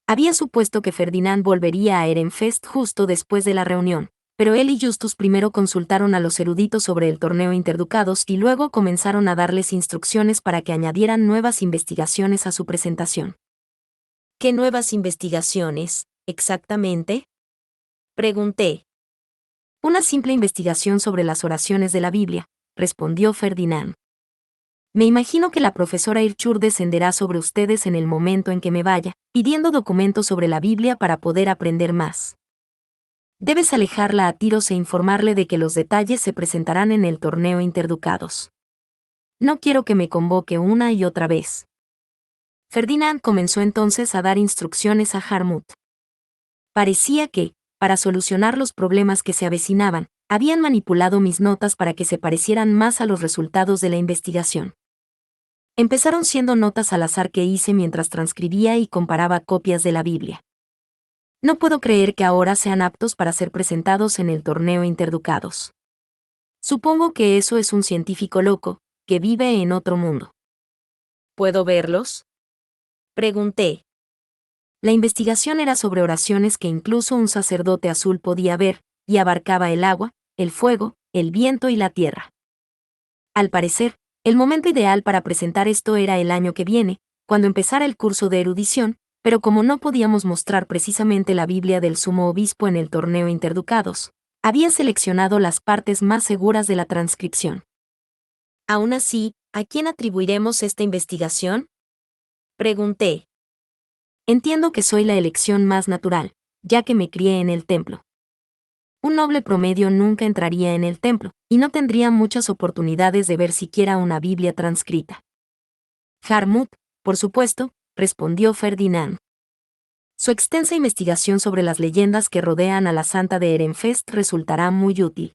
Había supuesto que Ferdinand volvería a Ehrenfest justo después de la reunión, pero él y Justus primero consultaron a los eruditos sobre el torneo interducados y luego comenzaron a darles instrucciones para que añadieran nuevas investigaciones a su presentación. ¿Qué nuevas investigaciones, exactamente?, pregunté. Una simple investigación sobre las oraciones de la Biblia, respondió Ferdinand. Me imagino que la profesora Irchur descenderá sobre ustedes en el momento en que me vaya, pidiendo documentos sobre la Biblia para poder aprender más. Debes alejarla a tiros e informarle de que los detalles se presentarán en el torneo interducados. No quiero que me convoque una y otra vez. Ferdinand comenzó entonces a dar instrucciones a Harmut. Parecía que, para solucionar los problemas que se avecinaban, habían manipulado mis notas para que se parecieran más a los resultados de la investigación. Empezaron siendo notas al azar que hice mientras transcribía y comparaba copias de la Biblia. No puedo creer que ahora sean aptos para ser presentados en el torneo interducados. Supongo que eso es un científico loco, que vive en otro mundo. ¿Puedo verlos?, pregunté. La investigación era sobre oraciones que incluso un sacerdote azul podía ver, y abarcaba el agua, el fuego, el viento y la tierra. Al parecer, el momento ideal para presentar esto era el año que viene, cuando empezara el curso de erudición, pero como no podíamos mostrar precisamente la Biblia del sumo obispo en el torneo interducados, había seleccionado las partes más seguras de la transcripción. Aún así, ¿a quién atribuiremos esta investigación?, pregunté. Entiendo que soy la elección más natural, ya que me crié en el templo. Un noble promedio nunca entraría en el templo, y no tendría muchas oportunidades de ver siquiera una Biblia transcrita. Harmut, por supuesto, respondió Ferdinand. Su extensa investigación sobre las leyendas que rodean a la Santa de Ehrenfest resultará muy útil.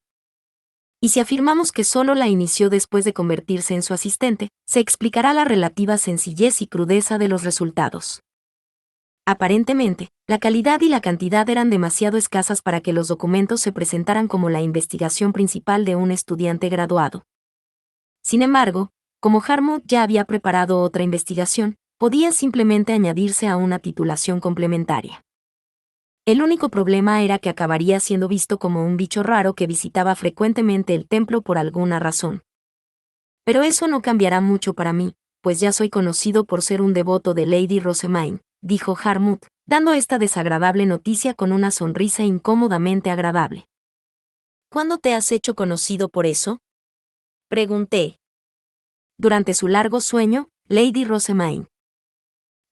Y si afirmamos que solo la inició después de convertirse en su asistente, se explicará la relativa sencillez y crudeza de los resultados. Aparentemente, la calidad y la cantidad eran demasiado escasas para que los documentos se presentaran como la investigación principal de un estudiante graduado. Sin embargo, como Harmut ya había preparado otra investigación, podía simplemente añadirse a una titulación complementaria. El único problema era que acabaría siendo visto como un bicho raro que visitaba frecuentemente el templo por alguna razón. Pero eso no cambiará mucho para mí, pues ya soy conocido por ser un devoto de Lady Rosemain, dijo Harmut, dando esta desagradable noticia con una sonrisa incómodamente agradable. ¿Cuándo te has hecho conocido por eso?, Pregunté. Durante su largo sueño, Lady Rosamine.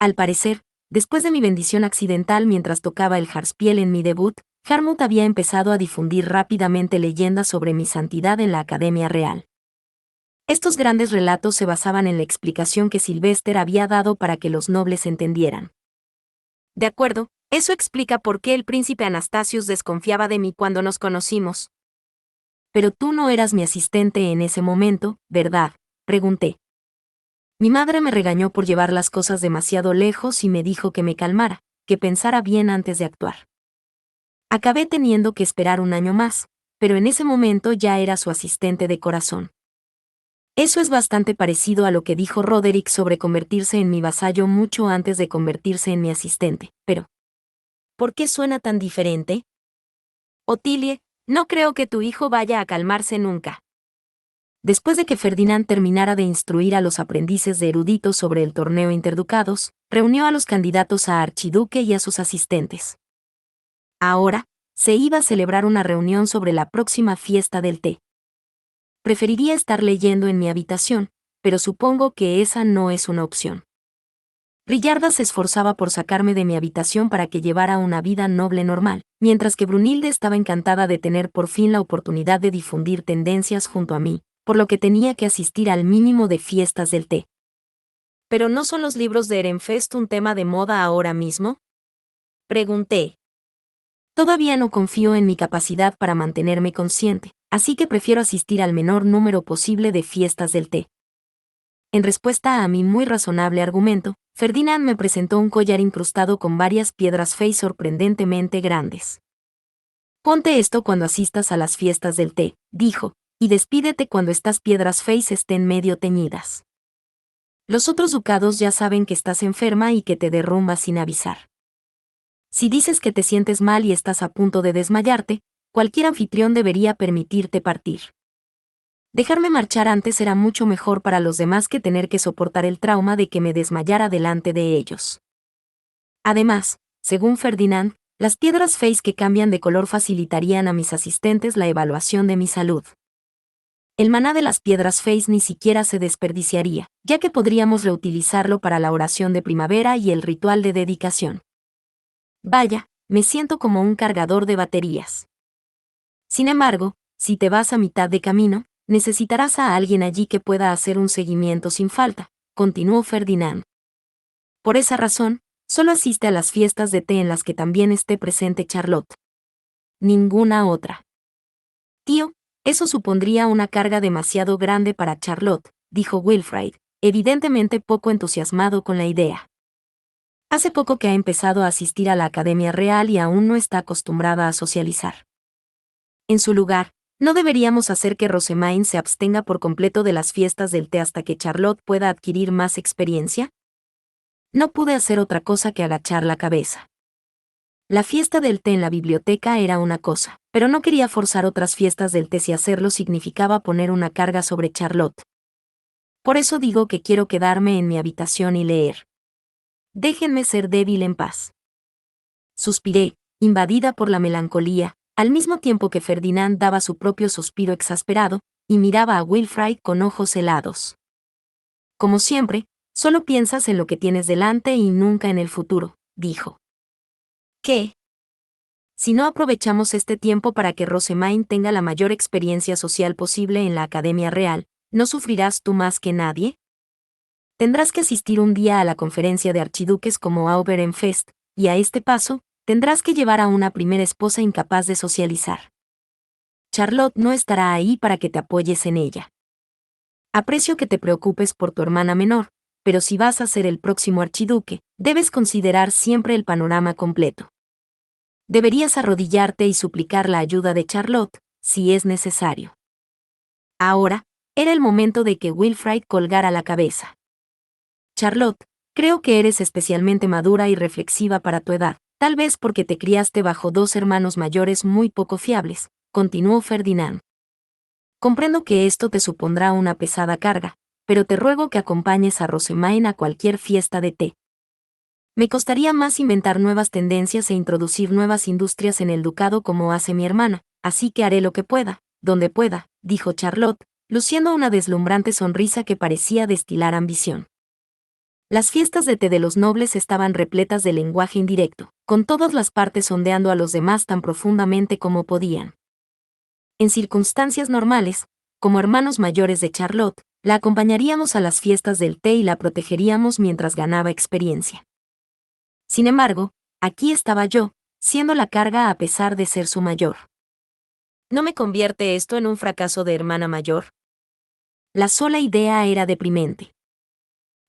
Al parecer, después de mi bendición accidental mientras tocaba el jarspiel en mi debut, Harmut había empezado a difundir rápidamente leyendas sobre mi santidad en la Academia Real. Estos grandes relatos se basaban en la explicación que Sylvester había dado para que los nobles entendieran. De acuerdo, eso explica por qué el príncipe Anastasius desconfiaba de mí cuando nos conocimos. Pero tú no eras mi asistente en ese momento, ¿verdad? Pregunté. Mi madre me regañó por llevar las cosas demasiado lejos y me dijo que me calmara, que pensara bien antes de actuar. Acabé teniendo que esperar un año más, pero en ese momento ya era su asistente de corazón. Eso es bastante parecido a lo que dijo Roderick sobre convertirse en mi vasallo mucho antes de convertirse en mi asistente, pero ¿por qué suena tan diferente? Otilie, no creo que tu hijo vaya a calmarse nunca. Después de que Ferdinand terminara de instruir a los aprendices de eruditos sobre el torneo interducados, reunió a los candidatos a archiduque y a sus asistentes. Ahora, se iba a celebrar una reunión sobre la próxima fiesta del té. Preferiría estar leyendo en mi habitación, pero supongo que esa no es una opción. Rillarda se esforzaba por sacarme de mi habitación para que llevara una vida noble normal, mientras que Brunilde estaba encantada de tener por fin la oportunidad de difundir tendencias junto a mí, por lo que tenía que asistir al mínimo de fiestas del té. ¿Pero no son los libros de Ehrenfest un tema de moda ahora mismo? Pregunté. Todavía no confío en mi capacidad para mantenerme consciente, así que prefiero asistir al menor número posible de fiestas del té. En respuesta a mi muy razonable argumento, Ferdinand me presentó un collar incrustado con varias piedras fey sorprendentemente grandes. Ponte esto cuando asistas a las fiestas del té, dijo, y despídete cuando estas piedras fey estén medio teñidas. Los otros ducados ya saben que estás enferma y que te derrumbas sin avisar. Si dices que te sientes mal y estás a punto de desmayarte, cualquier anfitrión debería permitirte partir. Dejarme marchar antes era mucho mejor para los demás que tener que soportar el trauma de que me desmayara delante de ellos. Además, según Ferdinand, las piedras fey que cambian de color facilitarían a mis asistentes la evaluación de mi salud. El maná de las piedras fey ni siquiera se desperdiciaría, ya que podríamos reutilizarlo para la oración de primavera y el ritual de dedicación. Vaya, me siento como un cargador de baterías. Sin embargo, si te vas a mitad de camino, necesitarás a alguien allí que pueda hacer un seguimiento sin falta, continuó Ferdinand. Por esa razón, solo asiste a las fiestas de té en las que también esté presente Charlotte. Ninguna otra. Tío, eso supondría una carga demasiado grande para Charlotte, dijo Wilfrid, evidentemente poco entusiasmado con la idea. Hace poco que ha empezado a asistir a la Academia Real y aún no está acostumbrada a socializar. En su lugar, ¿no deberíamos hacer que Rosamine se abstenga por completo de las fiestas del té hasta que Charlotte pueda adquirir más experiencia? No pude hacer otra cosa que agachar la cabeza. La fiesta del té en la biblioteca era una cosa, pero no quería forzar otras fiestas del té si hacerlo significaba poner una carga sobre Charlotte. Por eso digo que quiero quedarme en mi habitación y leer. Déjenme ser débil en paz. Suspiré, invadida por la melancolía, al mismo tiempo que Ferdinand daba su propio suspiro exasperado, y miraba a Wilfrid con ojos helados. Como siempre, solo piensas en lo que tienes delante y nunca en el futuro, dijo. ¿Qué? Si no aprovechamos este tiempo para que Rosamine tenga la mayor experiencia social posible en la Academia Real, ¿no sufrirás tú más que nadie? Tendrás que asistir un día a la conferencia de archiduques como Ehrenfest, y a este paso, tendrás que llevar a una primera esposa incapaz de socializar. Charlotte no estará ahí para que te apoyes en ella. Aprecio que te preocupes por tu hermana menor, pero si vas a ser el próximo archiduque, debes considerar siempre el panorama completo. Deberías arrodillarte y suplicar la ayuda de Charlotte, si es necesario. Ahora, era el momento de que Wilfrid colgara la cabeza. Charlotte, creo que eres especialmente madura y reflexiva para tu edad, tal vez porque te criaste bajo dos hermanos mayores muy poco fiables, continuó Ferdinand. Comprendo que esto te supondrá una pesada carga, pero te ruego que acompañes a Rosamine a cualquier fiesta de té. Me costaría más inventar nuevas tendencias e introducir nuevas industrias en el ducado como hace mi hermana, así que haré lo que pueda, donde pueda, dijo Charlotte, luciendo una deslumbrante sonrisa que parecía destilar ambición. Las fiestas de té de los nobles estaban repletas de lenguaje indirecto, con todas las partes sondeando a los demás tan profundamente como podían. En circunstancias normales, como hermanos mayores de Charlotte, la acompañaríamos a las fiestas del té y la protegeríamos mientras ganaba experiencia. Sin embargo, aquí estaba yo, siendo la carga a pesar de ser su mayor. ¿No me convierte esto en un fracaso de hermana mayor? La sola idea era deprimente.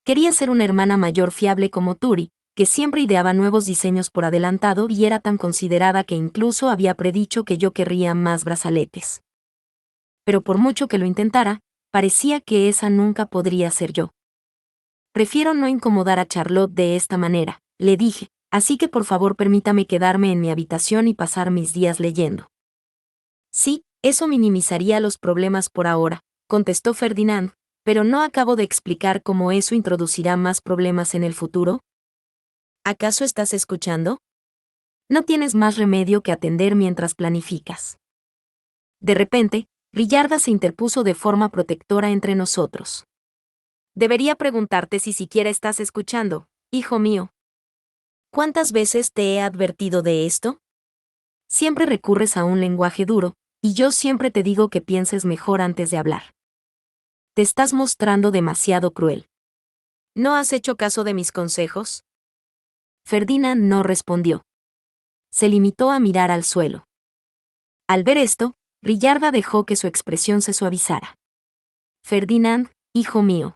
Quería ser una hermana mayor fiable como Turi, que siempre ideaba nuevos diseños por adelantado y era tan considerada que incluso había predicho que yo querría más brazaletes. Pero por mucho que lo intentara, parecía que esa nunca podría ser yo. Prefiero no incomodar a Charlotte de esta manera, le dije, así que por favor permítame quedarme en mi habitación y pasar mis días leyendo. Sí, eso minimizaría los problemas por ahora, contestó Ferdinand, pero no acabo de explicar cómo eso introducirá más problemas en el futuro. ¿Acaso estás escuchando? No tienes más remedio que atender mientras planificas. De repente, Rillarda se interpuso de forma protectora entre nosotros. Debería preguntarte si siquiera estás escuchando, hijo mío. ¿Cuántas veces te he advertido de esto? Siempre recurres a un lenguaje duro, y yo siempre te digo que pienses mejor antes de hablar. Te estás mostrando demasiado cruel. ¿No has hecho caso de mis consejos? Ferdinand no respondió. Se limitó a mirar al suelo. Al ver esto, Rillarda dejó que su expresión se suavizara. Ferdinand, hijo mío.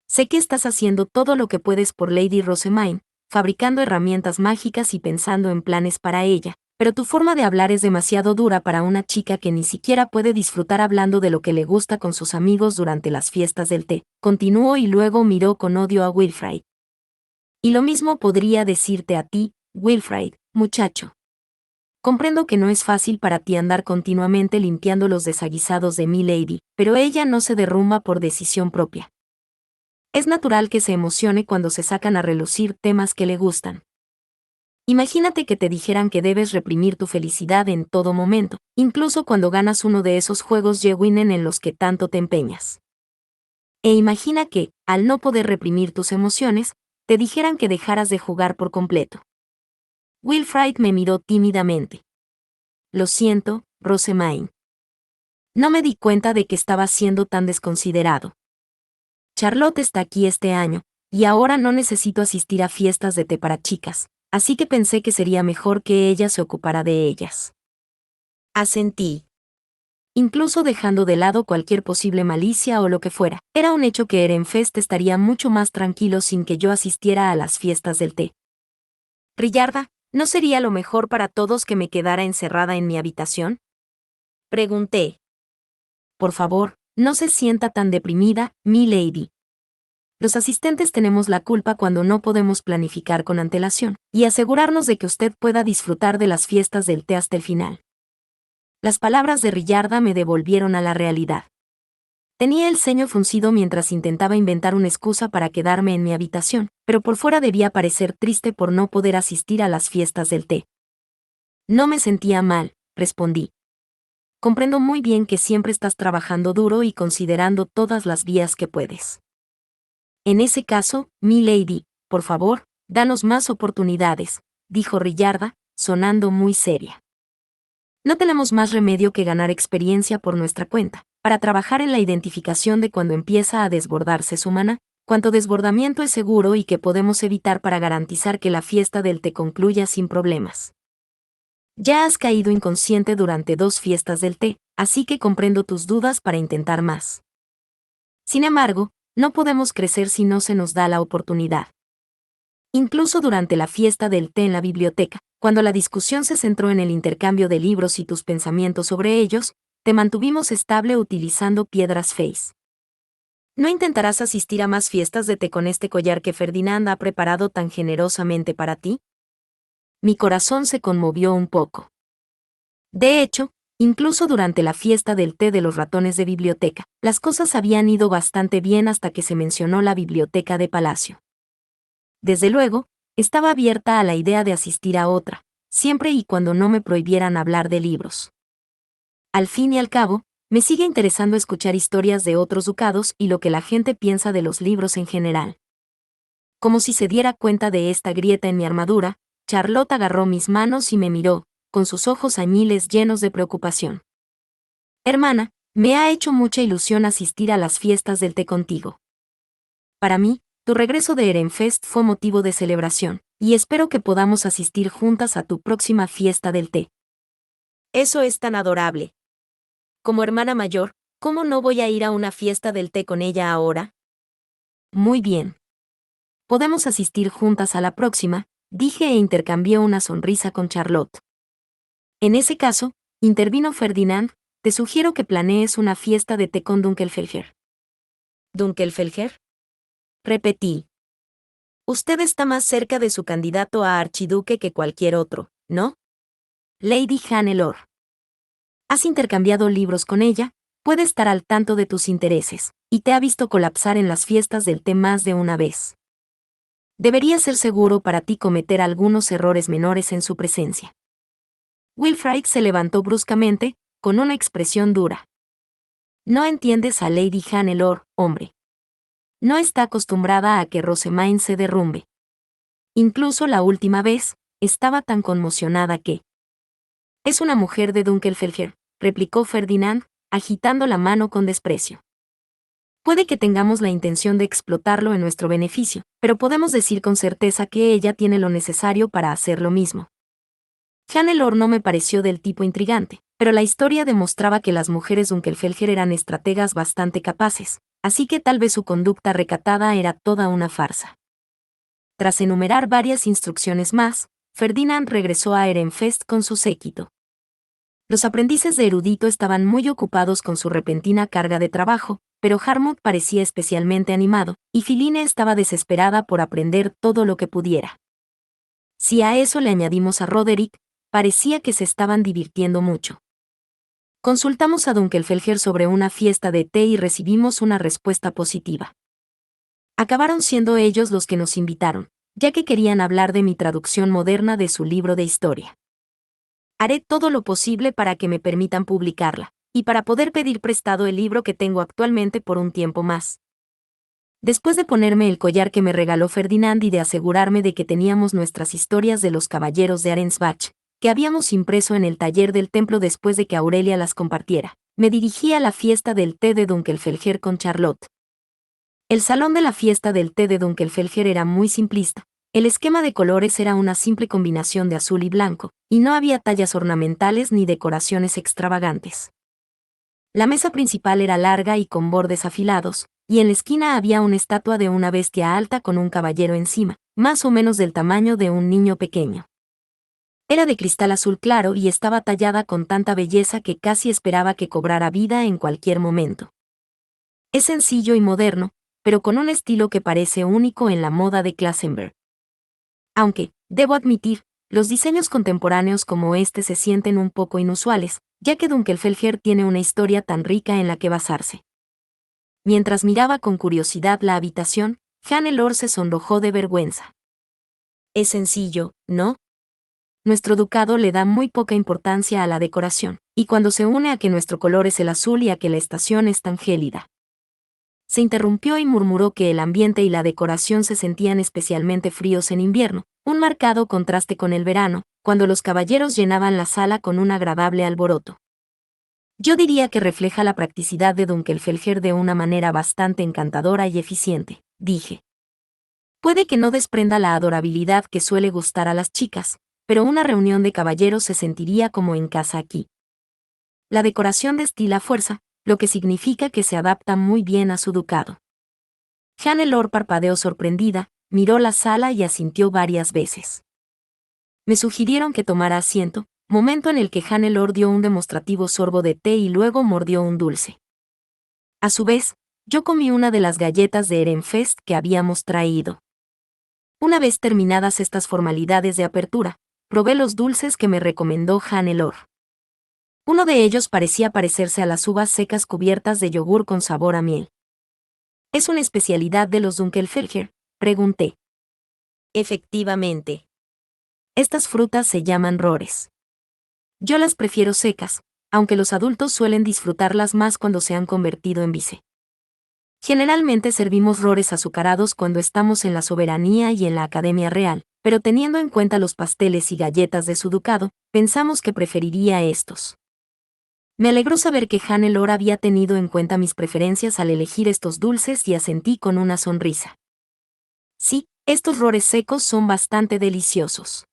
Sé que estás haciendo todo lo que puedes por Lady Rosemaine, fabricando herramientas mágicas y pensando en planes para ella, pero tu forma de hablar es demasiado dura para una chica que ni siquiera puede disfrutar hablando de lo que le gusta con sus amigos durante las fiestas del té. Continuó y luego miró con odio a Wilfrid. Y lo mismo podría decirte a ti, Wilfrid, muchacho. Comprendo que no es fácil para ti andar continuamente limpiando los desaguisados de mi lady, pero ella no se derrumba por decisión propia. Es natural que se emocione cuando se sacan a relucir temas que le gustan. Imagínate que te dijeran que debes reprimir tu felicidad en todo momento, incluso cuando ganas uno de esos juegos Ye-Winen en los que tanto te empeñas. E imagina que, al no poder reprimir tus emociones, te dijeran que dejaras de jugar por completo. Wilfrid me miró tímidamente. Lo siento, Rosemaine. No me di cuenta de que estaba siendo tan desconsiderado. Charlotte está aquí este año, y ahora no necesito asistir a fiestas de té para chicas, así que pensé que sería mejor que ella se ocupara de ellas. Asentí. Incluso dejando de lado cualquier posible malicia o lo que fuera, era un hecho que Ehrenfest estaría mucho más tranquilo sin que yo asistiera a las fiestas del té. Rillarda, ¿no sería lo mejor para todos que me quedara encerrada en mi habitación? Pregunté. Por favor, no se sienta tan deprimida, mi lady. Los asistentes tenemos la culpa cuando no podemos planificar con antelación, y asegurarnos de que usted pueda disfrutar de las fiestas del té hasta el final. Las palabras de Rillarda me devolvieron a la realidad. Tenía el ceño fruncido mientras intentaba inventar una excusa para quedarme en mi habitación, pero por fuera debía parecer triste por no poder asistir a las fiestas del té. No me sentía mal, respondí. Comprendo muy bien que siempre estás trabajando duro y considerando todas las vías que puedes. En ese caso, mi lady, por favor, danos más oportunidades, dijo Rillarda, sonando muy seria. No tenemos más remedio que ganar experiencia por nuestra cuenta, para trabajar en la identificación de cuando empieza a desbordarse su mana, cuánto desbordamiento es seguro y que podemos evitar para garantizar que la fiesta del té concluya sin problemas. Ya has caído inconsciente durante 2 fiestas del té, así que comprendo tus dudas para intentar más. Sin embargo, no podemos crecer si no se nos da la oportunidad. Incluso durante la fiesta del té en la biblioteca, cuando la discusión se centró en el intercambio de libros y tus pensamientos sobre ellos, te mantuvimos estable utilizando piedras Face. ¿No intentarás asistir a más fiestas de té con este collar que Ferdinand ha preparado tan generosamente para ti? Mi corazón se conmovió un poco. De hecho, incluso durante la fiesta del té de los ratones de biblioteca, las cosas habían ido bastante bien hasta que se mencionó la biblioteca de palacio. Desde luego, estaba abierta a la idea de asistir a otra, siempre y cuando no me prohibieran hablar de libros. Al fin y al cabo, Me sigue interesando escuchar historias de otros ducados y lo que la gente piensa de los libros en general. Como si se diera cuenta de esta grieta en mi armadura, Charlotte agarró mis manos y me miró, con sus ojos añiles llenos de preocupación. Hermana, me ha hecho mucha ilusión asistir a las fiestas del té contigo. Para mí, tu regreso de Ehrenfest fue motivo de celebración, y espero que podamos asistir juntas a tu próxima fiesta del té. Eso es tan adorable. Como hermana mayor, ¿cómo no voy a ir a una fiesta del té con ella ahora? Muy bien. Podemos asistir juntas a la próxima, dije e intercambié una sonrisa con Charlotte. En ese caso, intervino Ferdinand, te sugiero que planees una fiesta de té con Dunkelfelger. ¿Dunkelfelger? Repetí. Usted está más cerca de su candidato a archiduque que cualquier otro, ¿no? Lady Hannelore. Has intercambiado libros con ella, puede estar al tanto de tus intereses, y te ha visto colapsar en las fiestas del té más de una vez. Debería ser seguro para ti cometer algunos errores menores en su presencia. Wilfrid se levantó bruscamente, con una expresión dura. No entiendes a Lady Hannelore, hombre. No está acostumbrada a que Rosemaine se derrumbe. Incluso la última vez, estaba tan conmocionada que... Es una mujer de Dunkelfelger, replicó Ferdinand, agitando la mano con desprecio. Puede que tengamos la intención de explotarlo en nuestro beneficio, pero podemos decir con certeza que ella tiene lo necesario para hacer lo mismo. Hannelore no me pareció del tipo intrigante, pero la historia demostraba que las mujeres Dunkelfelger eran estrategas bastante capaces, así que tal vez su conducta recatada era toda una farsa. Tras enumerar varias instrucciones más, Ferdinand regresó a Ehrenfest con su séquito. Los aprendices de erudito estaban muy ocupados con su repentina carga de trabajo, pero Harmut parecía especialmente animado, y Philine estaba desesperada por aprender todo lo que pudiera. Si a eso le añadimos a Roderick, parecía que se estaban divirtiendo mucho. Consultamos a Dunkelfelger sobre una fiesta de té y recibimos una respuesta positiva. Acabaron siendo ellos los que nos invitaron, ya que querían hablar de mi traducción moderna de su libro de historia. Haré todo lo posible para que me permitan publicarla, y para poder pedir prestado el libro que tengo actualmente por un tiempo más. Después de ponerme el collar que me regaló Ferdinand y de asegurarme de que teníamos nuestras historias de los caballeros de Arensbach, que habíamos impreso en el taller del templo después de que Aurelia las compartiera, me dirigí a la fiesta del té de Dunkelfelger con Charlotte. El salón de la fiesta del té de Dunkelfelger era muy simplista. El esquema de colores era una simple combinación de azul y blanco, y no había tallas ornamentales ni decoraciones extravagantes. La mesa principal era larga y con bordes afilados, y en la esquina había una estatua de una bestia alta con un caballero encima, más o menos del tamaño de un niño pequeño. Era de cristal azul claro y estaba tallada con tanta belleza que casi esperaba que cobrara vida en cualquier momento. Es sencillo y moderno, pero con un estilo que parece único en la moda de Klassenberg. Aunque, debo admitir, los diseños contemporáneos como este se sienten un poco inusuales, ya que Dunkelfelger tiene una historia tan rica en la que basarse. Mientras miraba con curiosidad la habitación, Hannelore se sonrojó de vergüenza. Es sencillo, ¿no? Nuestro ducado le da muy poca importancia a la decoración, y cuando se une a que nuestro color es el azul y a que la estación es tan gélida. Se interrumpió y murmuró que el ambiente y la decoración se sentían especialmente fríos en invierno, un marcado contraste con el verano, cuando los caballeros llenaban la sala con un agradable alboroto. Yo diría que refleja la practicidad de Dunkelfelger de una manera bastante encantadora y eficiente, dije. Puede que no desprenda la adorabilidad que suele gustar a las chicas, pero una reunión de caballeros se sentiría como en casa aquí. La decoración destila fuerza, lo que significa que se adapta muy bien a su ducado. Hannelore parpadeó sorprendida, miró la sala y asintió varias veces. Me sugirieron que tomara asiento, momento en el que Hannelore dio un demostrativo sorbo de té y luego mordió un dulce. A su vez, yo comí una de las galletas de Ehrenfest que habíamos traído. Una vez terminadas estas formalidades de apertura, probé los dulces que me recomendó Hannelore. Uno de ellos parecía parecerse a las uvas secas cubiertas de yogur con sabor a miel. ¿Es una especialidad de los Dunkelfelger?, pregunté. Efectivamente. Estas frutas se llaman rores. Yo las prefiero secas, aunque los adultos suelen disfrutarlas más cuando se han convertido en vice. Generalmente servimos rores azucarados cuando estamos en la soberanía y en la Academia Real, pero teniendo en cuenta los pasteles y galletas de su ducado, pensamos que preferiría estos. Me alegró saber que Hannelore había tenido en cuenta mis preferencias al elegir estos dulces y asentí con una sonrisa. Sí, estos rores secos son bastante deliciosos.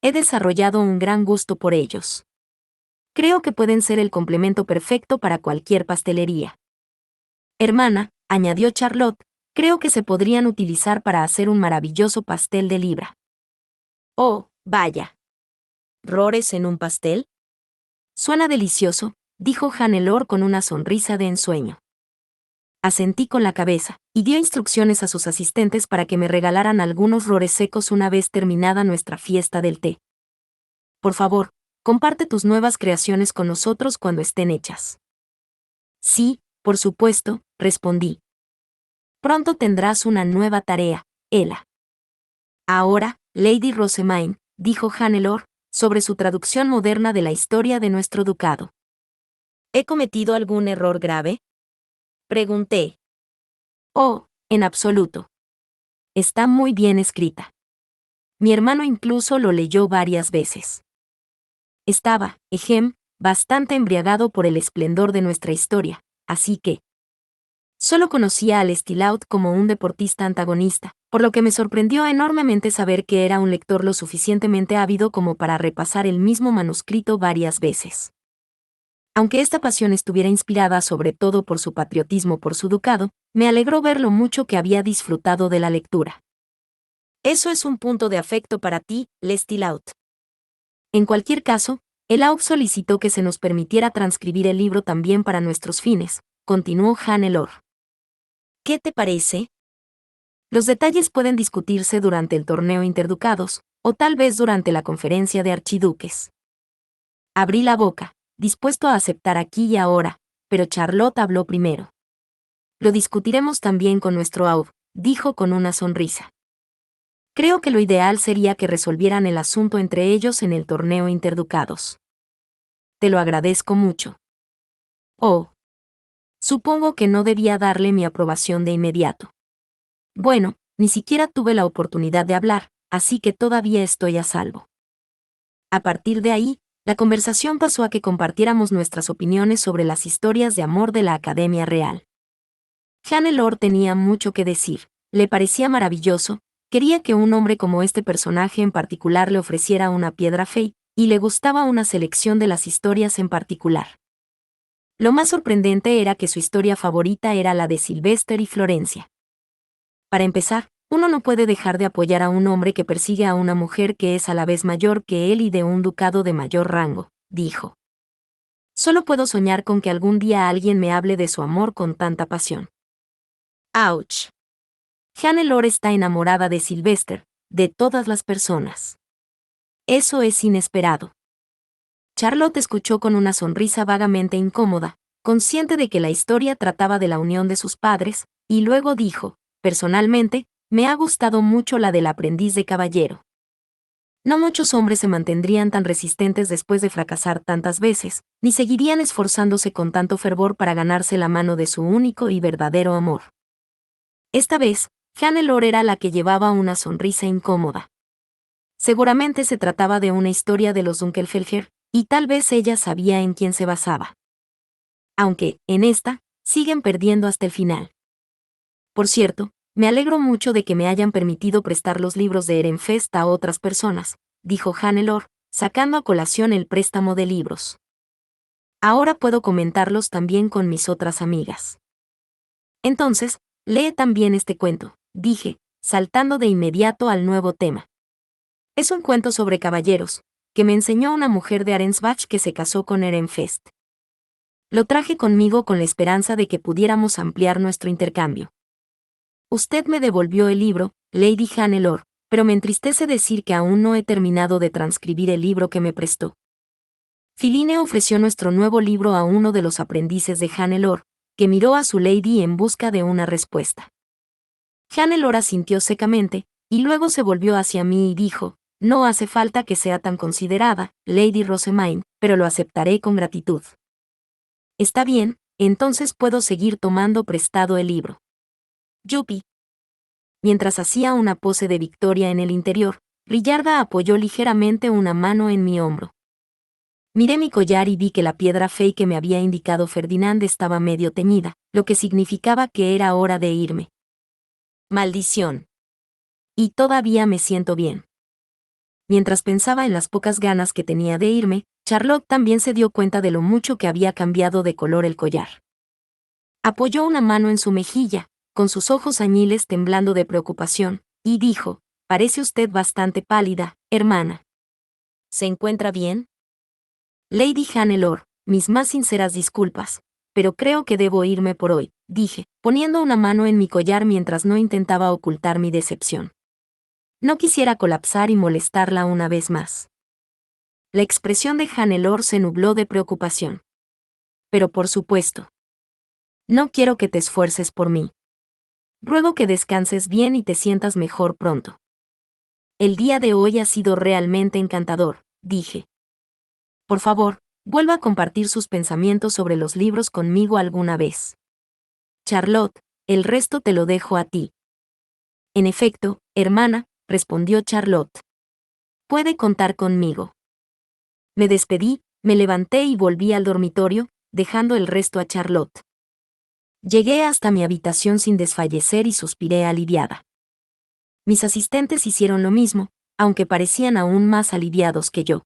He desarrollado un gran gusto por ellos. Creo que pueden ser el complemento perfecto para cualquier pastelería. Hermana, añadió Charlotte, creo que se podrían utilizar para hacer un maravilloso pastel de libra. Oh, vaya. ¿Rores en un pastel? Suena delicioso, dijo Hannelore con una sonrisa de ensueño. Asentí con la cabeza, y dio instrucciones a sus asistentes para que me regalaran algunos rores secos una vez terminada nuestra fiesta del té. Por favor, comparte tus nuevas creaciones con nosotros cuando estén hechas. Sí, por supuesto, respondí. Pronto tendrás una nueva tarea, Ella. Ahora, Lady Rosamine, dijo Hannelore, sobre su traducción moderna de la historia de nuestro ducado. ¿He cometido algún error grave? Pregunté. Oh, en absoluto. Está muy bien escrita. Mi hermano incluso lo leyó varias veces. Estaba, bastante embriagado por el esplendor de nuestra historia, así que solo conocía al Estilaut como un deportista antagonista, por lo que me sorprendió enormemente saber que era un lector lo suficientemente ávido como para repasar el mismo manuscrito varias veces. Aunque esta pasión estuviera inspirada sobre todo por su patriotismo por su ducado, me alegró ver lo mucho que había disfrutado de la lectura. Eso es un punto de afecto para ti, Lestilaut. En cualquier caso, el Aub solicitó que se nos permitiera transcribir el libro también para nuestros fines, continuó Hannelore. ¿Qué te parece? Los detalles pueden discutirse durante el torneo interducados, o tal vez durante la conferencia de archiduques. Abrí la boca, dispuesto a aceptar aquí y ahora, pero Charlotte habló primero. Lo discutiremos también con nuestro Aub, dijo con una sonrisa. Creo que lo ideal sería que resolvieran el asunto entre ellos en el torneo interducados. Te lo agradezco mucho. Oh. Supongo que no debía darle mi aprobación de inmediato. Bueno, ni siquiera tuve la oportunidad de hablar, así que todavía estoy a salvo. A partir de ahí, la conversación pasó a que compartiéramos nuestras opiniones sobre las historias de amor de la Academia Real. Hannelore tenía mucho que decir, le parecía maravilloso, quería que un hombre como este personaje en particular le ofreciera una piedra fey, y le gustaba una selección de las historias en particular. Lo más sorprendente era que su historia favorita era la de Sylvester y Florencia. Para empezar, uno no puede dejar de apoyar a un hombre que persigue a una mujer que es a la vez mayor que él y de un ducado de mayor rango, dijo. Solo puedo soñar con que algún día alguien me hable de su amor con tanta pasión. ¡Auch! Hannelore está enamorada de Sylvester, de todas las personas. Eso es inesperado. Charlotte escuchó con una sonrisa vagamente incómoda, consciente de que la historia trataba de la unión de sus padres, y luego dijo, personalmente, me ha gustado mucho la del aprendiz de caballero. No muchos hombres se mantendrían tan resistentes después de fracasar tantas veces, ni seguirían esforzándose con tanto fervor para ganarse la mano de su único y verdadero amor. Esta vez, Hannelore era la que llevaba una sonrisa incómoda. Seguramente se trataba de una historia de los Dunkelfelger, y tal vez ella sabía en quién se basaba. Aunque, en esta, siguen perdiendo hasta el final. Por cierto, me alegro mucho de que me hayan permitido prestar los libros de Ehrenfest a otras personas, dijo Hannelore, sacando a colación el préstamo de libros. Ahora puedo comentarlos también con mis otras amigas. Entonces, lee también este cuento, dije, saltando de inmediato al nuevo tema. Es un cuento sobre caballeros, que me enseñó una mujer de Arensbach que se casó con Ehrenfest. Lo traje conmigo con la esperanza de que pudiéramos ampliar nuestro intercambio. Usted me devolvió el libro, Lady Hannelore, pero me entristece decir que aún no he terminado de transcribir el libro que me prestó. Philine ofreció nuestro nuevo libro a uno de los aprendices de Hannelore, que miró a su lady en busca de una respuesta. Hannelore asintió secamente, y luego se volvió hacia mí y dijo, No hace falta que sea tan considerada, Lady Rosamine, pero lo aceptaré con gratitud. Está bien, entonces puedo seguir tomando prestado el libro. Yupi. Mientras hacía una pose de victoria en el interior, Rillarda apoyó ligeramente una mano en mi hombro. Miré mi collar y vi que la piedra fey que me había indicado Ferdinand estaba medio teñida, lo que significaba que era hora de irme. Maldición. Y todavía me siento bien. Mientras pensaba en las pocas ganas que tenía de irme, Charlotte también se dio cuenta de lo mucho que había cambiado de color el collar. Apoyó una mano en su mejilla, con sus ojos añiles temblando de preocupación, y dijo: «Parece usted bastante pálida, hermana. ¿Se encuentra bien?» Lady Hannelore, mis más sinceras disculpas, pero creo que debo irme por hoy, dije, poniendo una mano en mi collar mientras no intentaba ocultar mi decepción. No quisiera colapsar y molestarla una vez más. La expresión de Hannelore se nubló de preocupación. Pero por supuesto. No quiero que te esfuerces por mí. Ruego que descanses bien y te sientas mejor pronto. El día de hoy ha sido realmente encantador, dije. Por favor, vuelva a compartir sus pensamientos sobre los libros conmigo alguna vez. Charlotte, el resto te lo dejo a ti. En efecto, hermana, respondió Charlotte. Puede contar conmigo. Me despedí, me levanté y volví al dormitorio, dejando el resto a Charlotte. Llegué hasta mi habitación sin desfallecer y suspiré aliviada. Mis asistentes hicieron lo mismo, aunque parecían aún más aliviados que yo.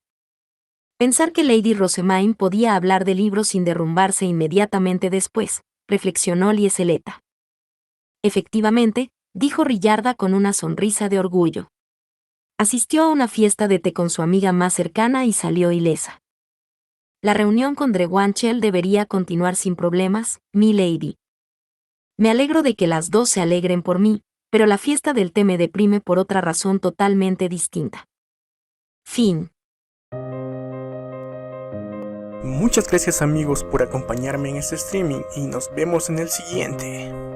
Pensar que Lady Rosamine podía hablar de libros sin derrumbarse inmediatamente después, reflexionó Lieseleta. Efectivamente, dijo Rillarda con una sonrisa de orgullo. Asistió a una fiesta de té con su amiga más cercana y salió ilesa. La reunión con Drewanchel debería continuar sin problemas, mi lady. Me alegro de que las dos se alegren por mí, pero la fiesta del té me deprime por otra razón totalmente distinta. Fin. Muchas gracias amigos por acompañarme en este streaming y nos vemos en el siguiente.